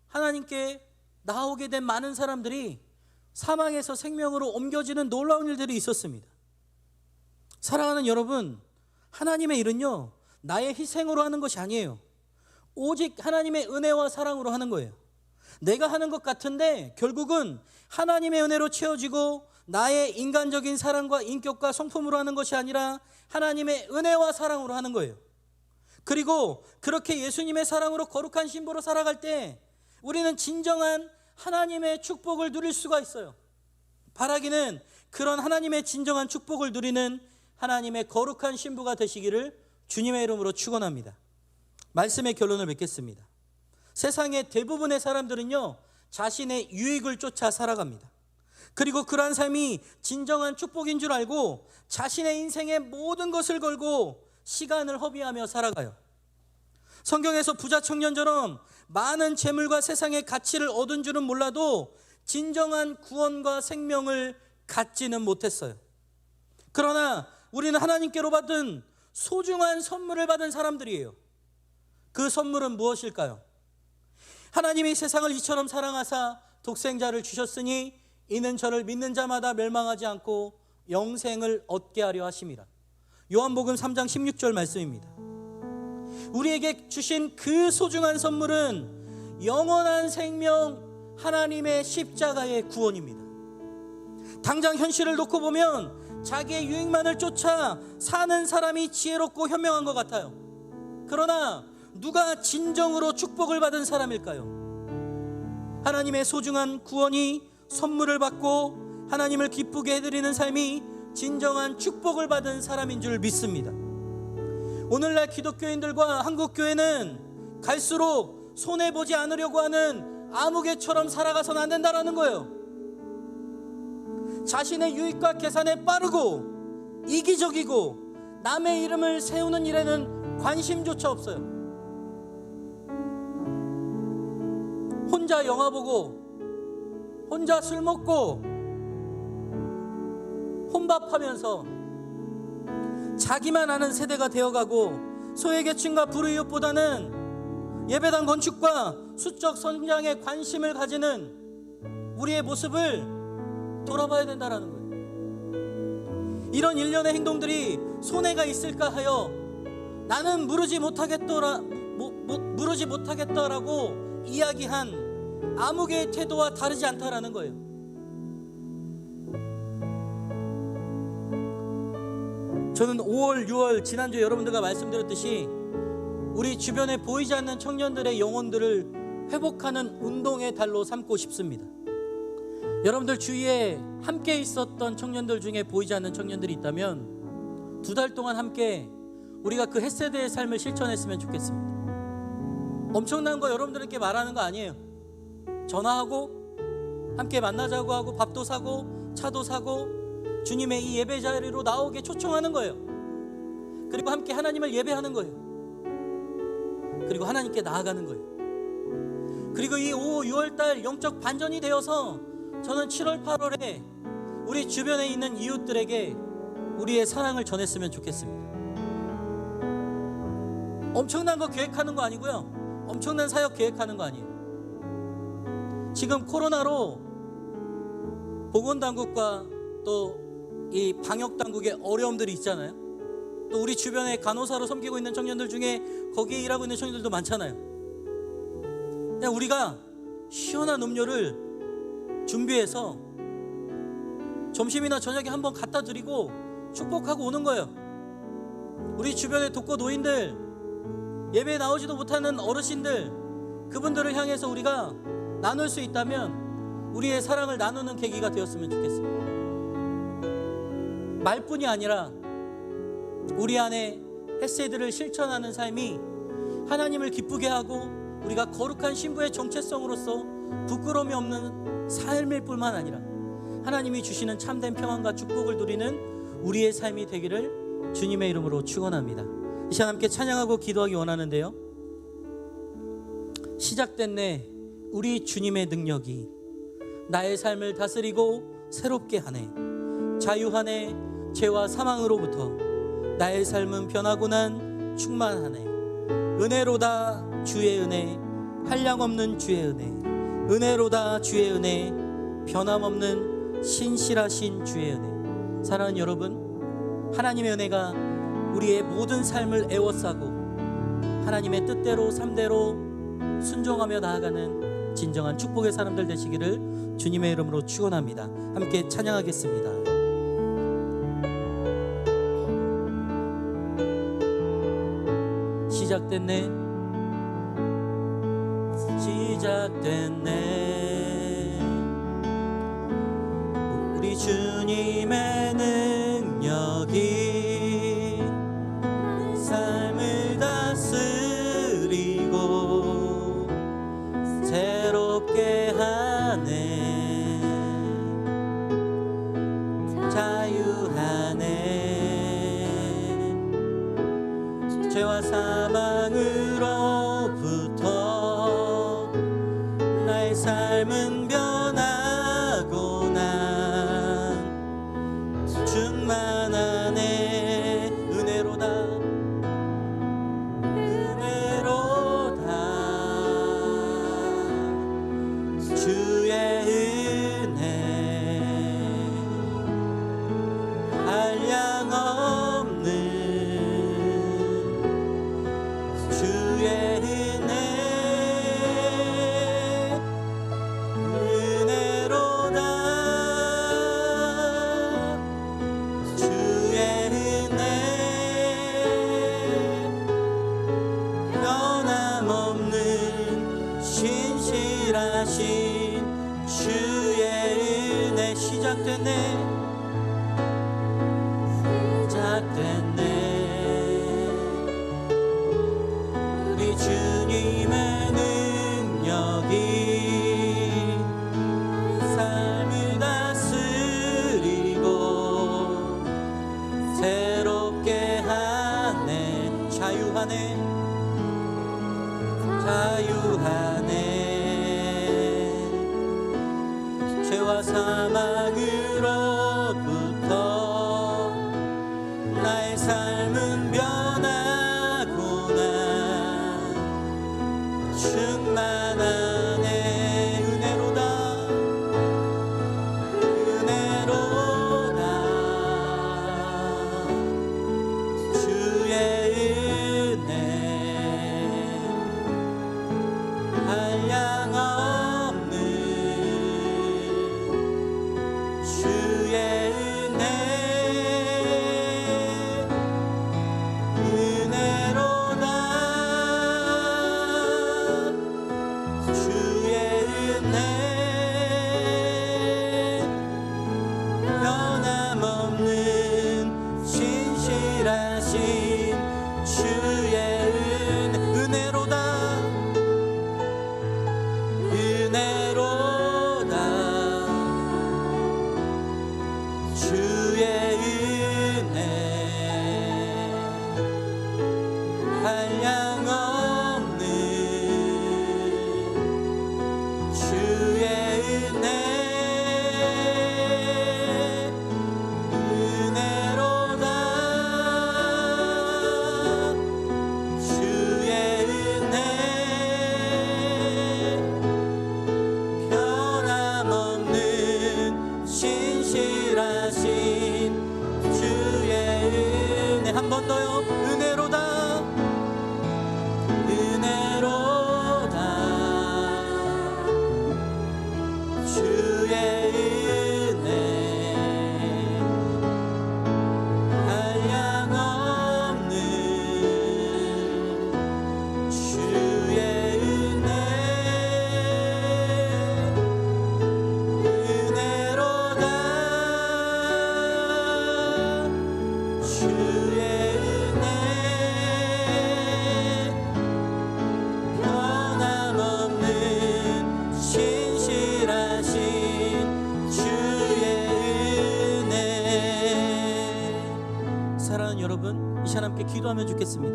하나님께 나오게 된 많은 사람들이 사망에서 생명으로 옮겨지는 놀라운 일들이 있었습니다. 사랑하는 여러분, 하나님의 일은요, 나의 희생으로 하는 것이 아니에요. 오직 하나님의 은혜와 사랑으로 하는 거예요. 내가 하는 것 같은데 결국은 하나님의 은혜로 채워지고 나의 인간적인 사랑과 인격과 성품으로 하는 것이 아니라 하나님의 은혜와 사랑으로 하는 거예요. 그리고 그렇게 예수님의 사랑으로 거룩한 신부로 살아갈 때 우리는 진정한 하나님의 축복을 누릴 수가 있어요. 바라기는 그런 하나님의 진정한 축복을 누리는 하나님의 거룩한 신부가 되시기를 주님의 이름으로 축원합니다. 말씀의 결론을 맺겠습니다. 세상의 대부분의 사람들은요, 자신의 유익을 쫓아 살아갑니다. 그리고 그러한 삶이 진정한 축복인 줄 알고 자신의 인생의 모든 것을 걸고 시간을 허비하며 살아가요. 성경에서 부자 청년처럼 많은 재물과 세상의 가치를 얻은 줄은 몰라도 진정한 구원과 생명을 갖지는 못했어요. 그러나 우리는 하나님께로 받은 소중한 선물을 받은 사람들이에요. 그 선물은 무엇일까요? 하나님이 세상을 이처럼 사랑하사 독생자를 주셨으니 이는 저를 믿는 자마다 멸망하지 않고 영생을 얻게 하려 하심이라. 요한복음 3장 16절 말씀입니다. 우리에게 주신 그 소중한 선물은 영원한 생명, 하나님의 십자가의 구원입니다. 당장 현실을 놓고 보면 자기의 유익만을 쫓아 사는 사람이 지혜롭고 현명한 것 같아요. 그러나 누가 진정으로 축복을 받은 사람일까요? 하나님의 소중한 구원이 선물을 받고 하나님을 기쁘게 해드리는 삶이 진정한 축복을 받은 사람인 줄 믿습니다. 오늘날 기독교인들과 한국교회는 갈수록 손해보지 않으려고 하는 아무개처럼 살아가서는 안 된다는 거예요. 자신의 유익과 계산에 빠르고 이기적이고 남의 이름을 세우는 일에는 관심조차 없어요. 혼자 영화 보고 혼자 술 먹고 혼밥하면서 자기만 아는 세대가 되어가고 소외계층과 불우이웃보다는 예배당 건축과 수적 성장에 관심을 가지는 우리의 모습을 돌아봐야 된다는 거예요. 이런 일련의 행동들이 손해가 있을까 하여 나는 무르지 못하겠다라고 이야기한 아무개의 태도와 다르지 않다라는 거예요. 저는 5월, 6월 지난주에 여러분들과 말씀드렸듯이 우리 주변에 보이지 않는 청년들의 영혼들을 회복하는 운동의 달로 삼고 싶습니다. 여러분들 주위에 함께 있었던 청년들 중에 보이지 않는 청년들이 있다면 2달 동안 함께 우리가 그 햇세대의 삶을 실천했으면 좋겠습니다. 엄청난 거 여러분들께 말하는 거 아니에요. 전화하고 함께 만나자고 하고 밥도 사고 차도 사고 주님의 이 예배 자리로 나오게 초청하는 거예요. 그리고 함께 하나님을 예배하는 거예요. 그리고 하나님께 나아가는 거예요. 그리고 이 5, 6월달 영적 반전이 되어서 저는 7월, 8월에 우리 주변에 있는 이웃들에게 우리의 사랑을 전했으면 좋겠습니다. 엄청난 거 계획하는 거 아니고요. 엄청난 사역 계획하는 거 아니에요. 지금 코로나로 보건당국과 또 이 방역당국의 어려움들이 있잖아요. 또 우리 주변에 간호사로 섬기고 있는 청년들 중에 거기에 일하고 있는 청년들도 많잖아요. 그냥 우리가 시원한 음료를 준비해서 점심이나 저녁에 한번 갖다 드리고 축복하고 오는 거예요. 우리 주변의 독거 노인들, 예배에 나오지도 못하는 어르신들, 그분들을 향해서 우리가 나눌 수 있다면 우리의 사랑을 나누는 계기가 되었으면 좋겠습니다. 말뿐이 아니라 우리 안에 햇세들을 실천하는 삶이 하나님을 기쁘게 하고 우리가 거룩한 신부의 정체성으로서 부끄러움이 없는 삶일 뿐만 아니라 하나님이 주시는 참된 평안과 축복을 누리는 우리의 삶이 되기를 주님의 이름으로 축원합니다. 이 시간 함께 찬양하고 기도하기 원하는데요. 시작됐네 우리 주님의 능력이 나의 삶을 다스리고 새롭게 하네. 자유하네 죄와 사망으로부터 나의 삶은 변하고 난 충만하네. 은혜로다 주의 은혜 한량없는 주의 은혜 은혜로다 주의 은혜 변함없는 신실하신 주의 은혜. 사랑하는 여러분, 하나님의 은혜가 우리의 모든 삶을 애워싸고 하나님의 뜻대로 삶대로 순종하며 나아가는 진정한 축복의 사람들 되시기를 주님의 이름으로 축원합니다. 함께 찬양하겠습니다. 시작됐네 우리 주님의 능력이 삶을 다스리고 새롭게 하네. 자유하네 죄와 사망으로부터 나의 삶은 변하고 난 충만하네. 은혜로다 은혜로다 주의 은혜 한량 없는 주의 은혜 은혜로다 주의 은혜 변함없는 신실하신 주의 은혜 시작됐네 우리 주님의 능력이 삶을 다스리고 새롭게 하네 자유하네 죄와 사망으로부터 나의 삶은 변하구나 충만하네 은혜로다 주의 은혜 한량 없는 주의 은혜 은혜로다 주의 은혜 변함없는 신실하신 주의 은혜로다 주의 은혜 한량 없는 주의 은혜로다 주의 은혜 변함없는 신실하신 주의 은혜 한 번 더요 은혜로다 주의 은혜 한량 없는 주의 은혜로다 주의 은혜 변함없는 신실하신 주의 은혜 사랑하는 여러분 이 시간 함께 기도하면 좋겠습니다.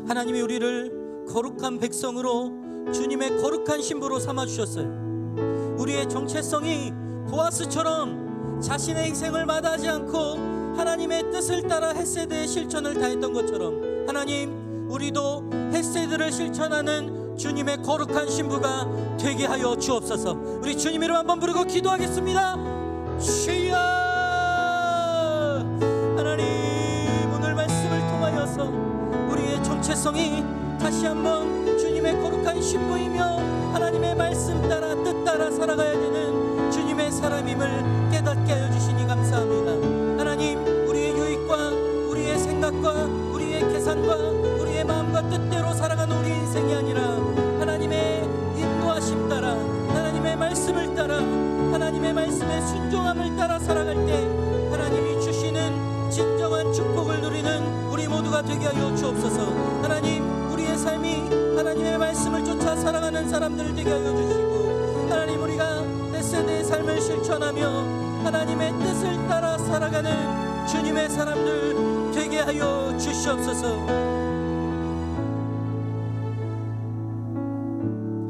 하나님이 우리를 거룩한 백성으로 주님의 거룩한 신부로 삼아주셨어요. 우리의 정체성이 보아스처럼 자신의 인생을 마다하지 않고 하나님의 뜻을 따라 헤세드의 실천을 다했던 것처럼 하나님 우리도 헤세드를 실천하는 주님의 거룩한 신부가 되게 하여 주옵소서. 우리 주님 이름 한번 부르고 기도하겠습니다. 주여 하나님 오늘 말씀을 통하여서 우리의 정체성이 다시 한번 주님의 거룩한 신부이며 하나님의 말씀 따라 뜻 따라 살아가야 되는 주님의 사람임을 깨닫게 하여 주시니 감사합니다. 하나님 우리의 유익과 우리의 생각과 우리의 계산과 우리의 마음과 뜻대로 살아가는 우리 인생이 아니라 하나님의 인도하심 따라 하나님의 말씀을 따라 하나님의 말씀에 순종함을 따라 살아갈 때 하나님이 주시는 진정한 축복을 누리는 우리 모두가 되게 하여 주옵소서. 하나님 우리의 삶이 하나님의 말씀을 쫓아 살아가는 사람들 되게 하여 주시고 하나님 우리가 내 세대의 삶을 실천하며 하나님의 뜻을 따라 살아가는 주님의 사람들 되게 하여 주시옵소서.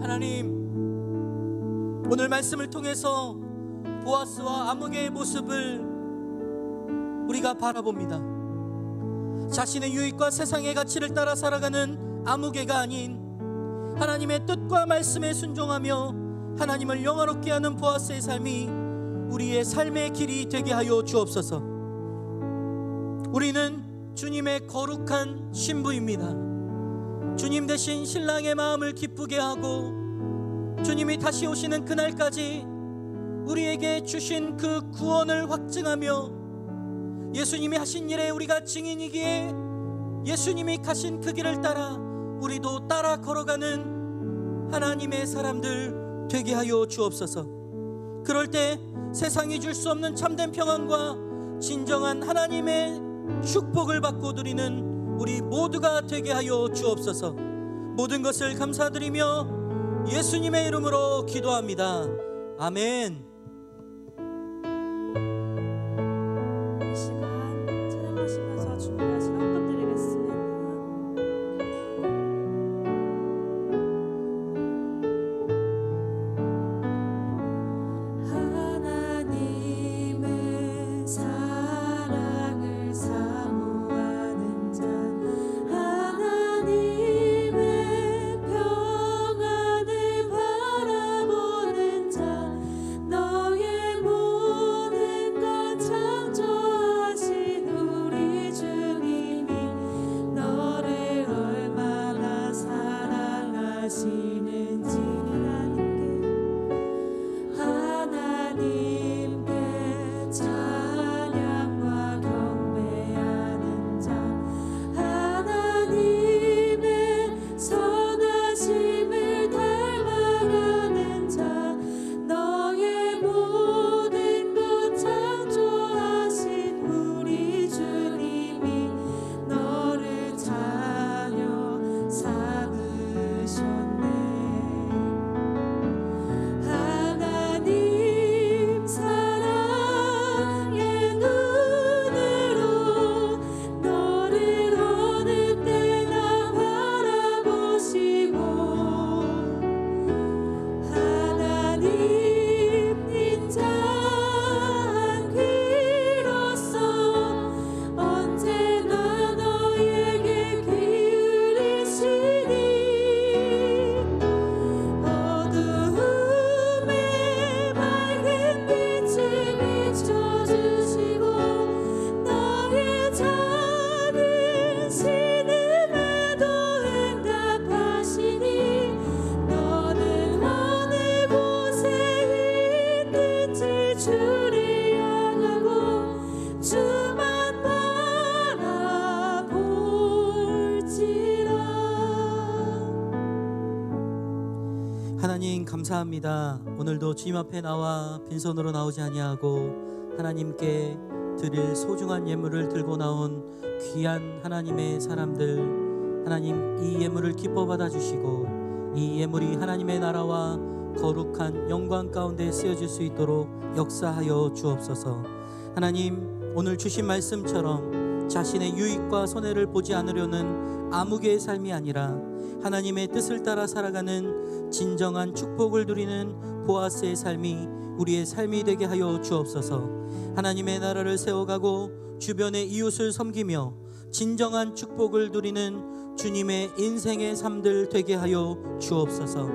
하나님 오늘 말씀을 통해서 보아스와 아무개의 모습을 우리가 바라봅니다. 자신의 유익과 세상의 가치를 따라 살아가는 아무개가 아닌 하나님의 뜻과 말씀에 순종하며 하나님을 영화롭게 하는 보아스의 삶이 우리의 삶의 길이 되게 하여 주옵소서. 우리는 주님의 거룩한 신부입니다. 주님 대신 신랑의 마음을 기쁘게 하고 주님이 다시 오시는 그날까지 우리에게 주신 그 구원을 확증하며 예수님이 하신 일에 우리가 증인이기에 예수님이 가신 그 길을 따라 우리도 따라 걸어가는 하나님의 사람들 되게 하여 주옵소서. 그럴 때 세상이 줄 수 없는 참된 평안과 진정한 하나님의 축복을 받고 누리는 우리 모두가 되게 하여 주옵소서. 모든 것을 감사드리며 예수님의 이름으로 기도합니다. 아멘. 이 시간 찬양하시면서 준비하신 헌금 드리겠습니다. 하나님의 사랑을 사모하는 자, 하나님의 평안을 바라보는 자, 너의 모든 것 창조하신 우리 주님이 너를 얼마나 사랑하시는지 하나님께 찬양과 경배하는 자, 하나님의 선하심을 닮아가는 자, 너의 모든 것 창조하신 우리 주님이 너를 자녀 삼으셨네. 하나님 사랑의 눈으로 너를 어느 때나 바라보시고 하나님 인자한 귀로서 언제나 너에게 기울이시니 어두움에 밝은 빛을 비춰주시고 너의 작은 신음에도 응답하시니 너는 어느 곳에 있는지 주를 향하고 주만 바라볼지라. 하나님 감사합니다. 오늘도 주님 앞에 나와 빈손으로 나오지 아니하고 하나님께 드릴 소중한 예물을 들고 나온 귀한 하나님의 사람들, 하나님 이 예물을 기뻐 받아주시고 이 예물이 하나님의 나라와 거룩한 영광 가운데 쓰여질 수 있도록 역사하여 주옵소서. 하나님 오늘 주신 말씀처럼 자신의 유익과 손해를 보지 않으려는 아무개의 삶이 아니라 하나님의 뜻을 따라 살아가는 진정한 축복을 누리는 보아스의 삶이 우리의 삶이 되게 하여 주옵소서. 하나님의 나라를 세워가고 주변의 이웃을 섬기며 진정한 축복을 누리는 주님의 인생의 삶들 되게 하여 주옵소서.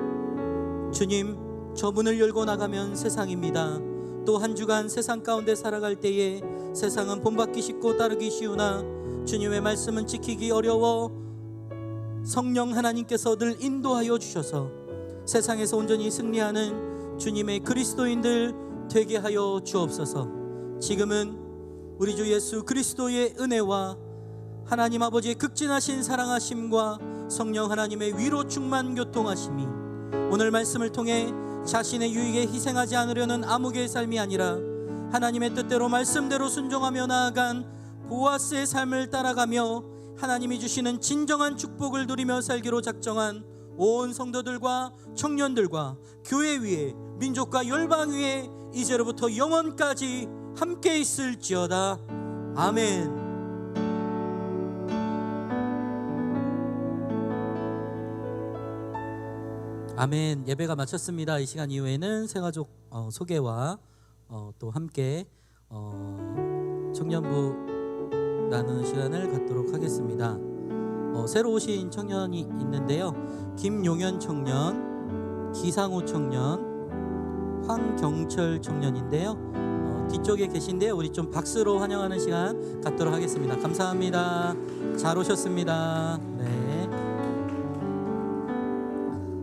주님, 저 문을 열고 나가면 세상입니다. 또 한 주간 세상 가운데 살아갈 때에 세상은 본받기 쉽고 따르기 쉬우나 주님의 말씀은 지키기 어려워 성령 하나님께서 늘 인도하여 주셔서 세상에서 온전히 승리하는 주님의 그리스도인들 되게 하여 주옵소서. 지금은 우리 주 예수 그리스도의 은혜와 하나님 아버지의 극진하신 사랑하심과 성령 하나님의 위로 충만 교통하심이 오늘 말씀을 통해 자신의 유익에 희생하지 않으려는 아무개의 삶이 아니라 하나님의 뜻대로 말씀대로 순종하며 나아간 보아스의 삶을 따라가며 하나님이 주시는 진정한 축복을 누리며 살기로 작정한 온 성도들과 청년들과 교회 위에 민족과 열방 위에 이제로부터 영원까지 함께 있을지어다. 아멘. 아멘. 예배가 마쳤습니다. 이 시간 이후에는 새가족 소개와 또 함께 청년부 나누는 시간을 갖도록 하겠습니다. 새로 오신 청년이 있는데요. 김용현 청년, 기상우 청년, 황경철 청년인데요. 뒤쪽에 계신데요. 우리 좀 박수로 환영하는 시간 갖도록 하겠습니다. 감사합니다. 잘 오셨습니다. 네.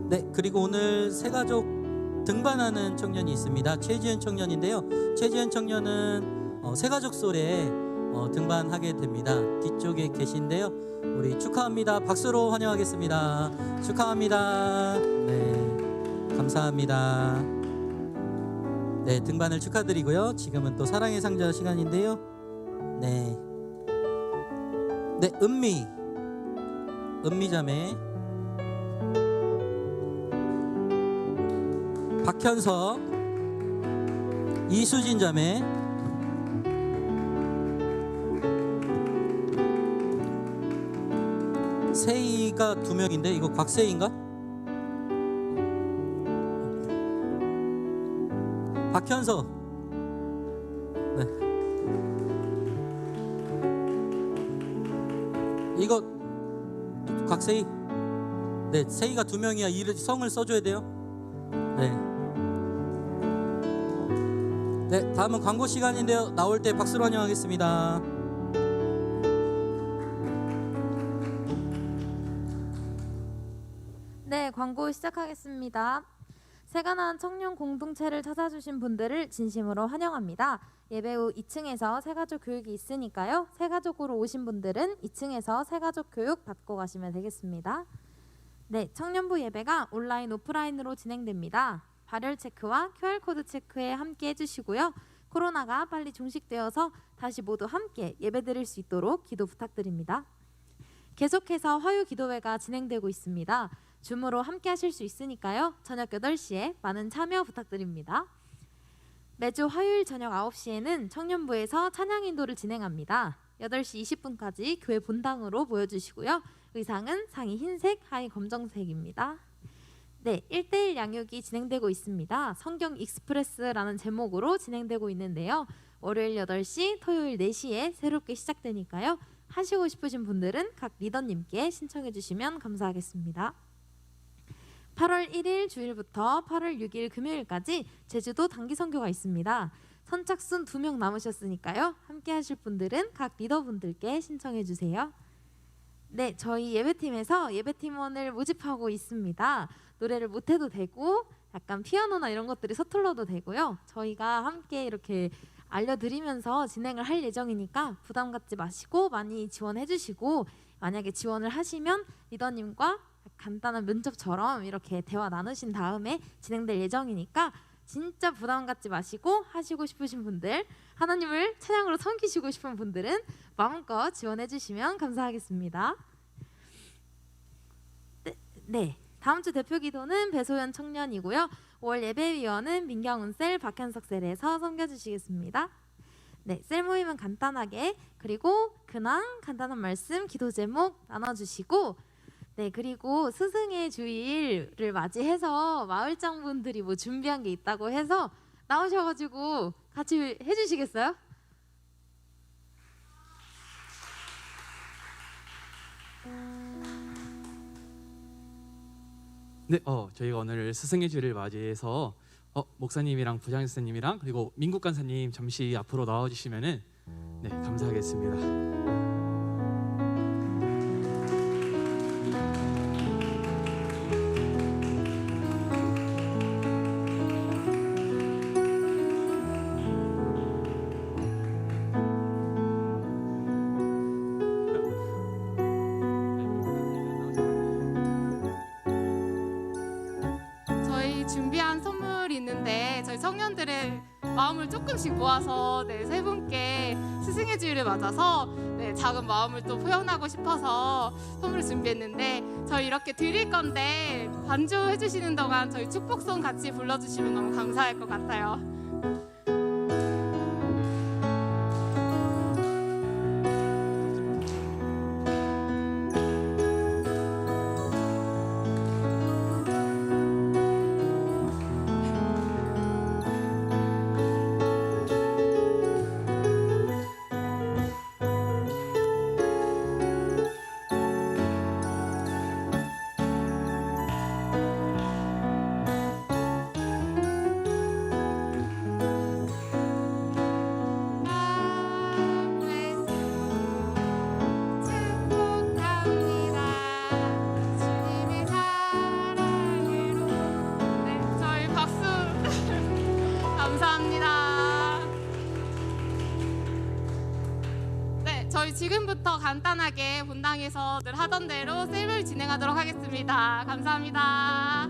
네, 그리고 오늘 새가족 등반하는 청년이 있습니다. 최지현 청년인데요. 최지현 청년은 새가족 솔에 등반하게 됩니다. 뒤쪽에 계신데요. 우리 축하합니다. 박수로 환영하겠습니다. 축하합니다. 네, 감사합니다. 네, 등반을 축하드리고요. 지금은 또 사랑의 상자 시간인데요. 네, 네, 은미자매, 박현석, 이수진 자매, 세이가 2명인데 이거 곽세이인가? 박현석. 네. 이거 곽세이. 네, 세이가 2명이야. 이를 성을 써줘야 돼요. 네. 네, 다음은 광고 시간인데요. 나올 때 박수로 환영하겠습니다. 네, 광고 시작하겠습니다. 새가난 청년 공동체를 찾아주신 분들을 진심으로 환영합니다. 예배 후 2층에서 새가족 교육이 있으니까요. 새가족으로 오신 분들은 2층에서 새가족 교육 받고 가시면 되겠습니다. 네, 청년부 예배가 온라인 오프라인으로 진행됩니다. 발열 체크와 QR코드 체크에 함께 해주시고요. 코로나가 빨리 종식되어서 다시 모두 함께 예배드릴 수 있도록 기도 부탁드립니다. 계속해서 화요 기도회가 진행되고 있습니다. 줌으로 함께 하실 수 있으니까요. 저녁 8시에 많은 참여 부탁드립니다. 매주 화요일 저녁 9시에는 청년부에서 찬양 인도를 진행합니다. 8시 20분까지 교회 본당으로 모여주시고요. 의상은 상의 흰색, 하의 검정색입니다. 네, 1대1 양육이 진행되고 있습니다. 성경 익스프레스라는 제목으로 진행되고 있는데요. 월요일 8시, 토요일 4시에 새롭게 시작되니까요. 하시고 싶으신 분들은 각 리더님께 신청해 주시면 감사하겠습니다. 8월 1일 주일부터 8월 6일 금요일까지 제주도 단기 선교가 있습니다. 선착순 2명 남으셨으니까요. 함께 하실 분들은 각 리더분들께 신청해 주세요. 네, 저희 예배팀에서 예배팀원을 모집하고 있습니다. 노래를 못해도 되고 약간 피아노나 이런 것들이 서툴러도 되고요. 저희가 함께 이렇게 알려드리면서 진행을 할 예정이니까 부담 갖지 마시고 많이 지원해 주시고, 만약에 지원을 하시면 리더님과 간단한 면접처럼 이렇게 대화 나누신 다음에 진행될 예정이니까 진짜 부담 갖지 마시고, 하시고 싶으신 분들, 하나님을 찬양으로 섬기시고 싶은 분들은 마음껏 지원해 주시면 감사하겠습니다. 네, 다음 주 대표 기도는 배소연 청년이고요. 5월 예배위원은 민경훈 셀, 박현석 셀에서 섬겨주시겠습니다. 네, 셀 모임은 간단하게, 그리고 근황, 간단한 말씀, 기도 제목 나눠주시고, 네, 그리고 스승의 주일을 맞이해서 마을장분들이 뭐 준비한 게 있다고 해서 나오셔가지고 같이 해주시겠어요? 네, 저희가 오늘 스승의 주일을 맞이해서 목사님이랑 부장스님이랑 그리고 민국 간사님 잠시 앞으로 나와주시면은 네, 감사하겠습니다. 저희 준비한 선물이 있는데 저희 청년들의 마음을 조금씩 모아서 세 분께 스승의 주일을 맞아서 작은 마음을 또 표현하고 싶어서 선물을 준비했는데, 저희 이렇게 드릴 건데 반주해 주시는 동안 저희 축복송 같이 불러주시면 너무 감사할 것 같아요. 감사합니다. 네, 저희 지금부터 간단하게 본당에서 늘 하던 대로 셀을 진행하도록 하겠습니다. 감사합니다.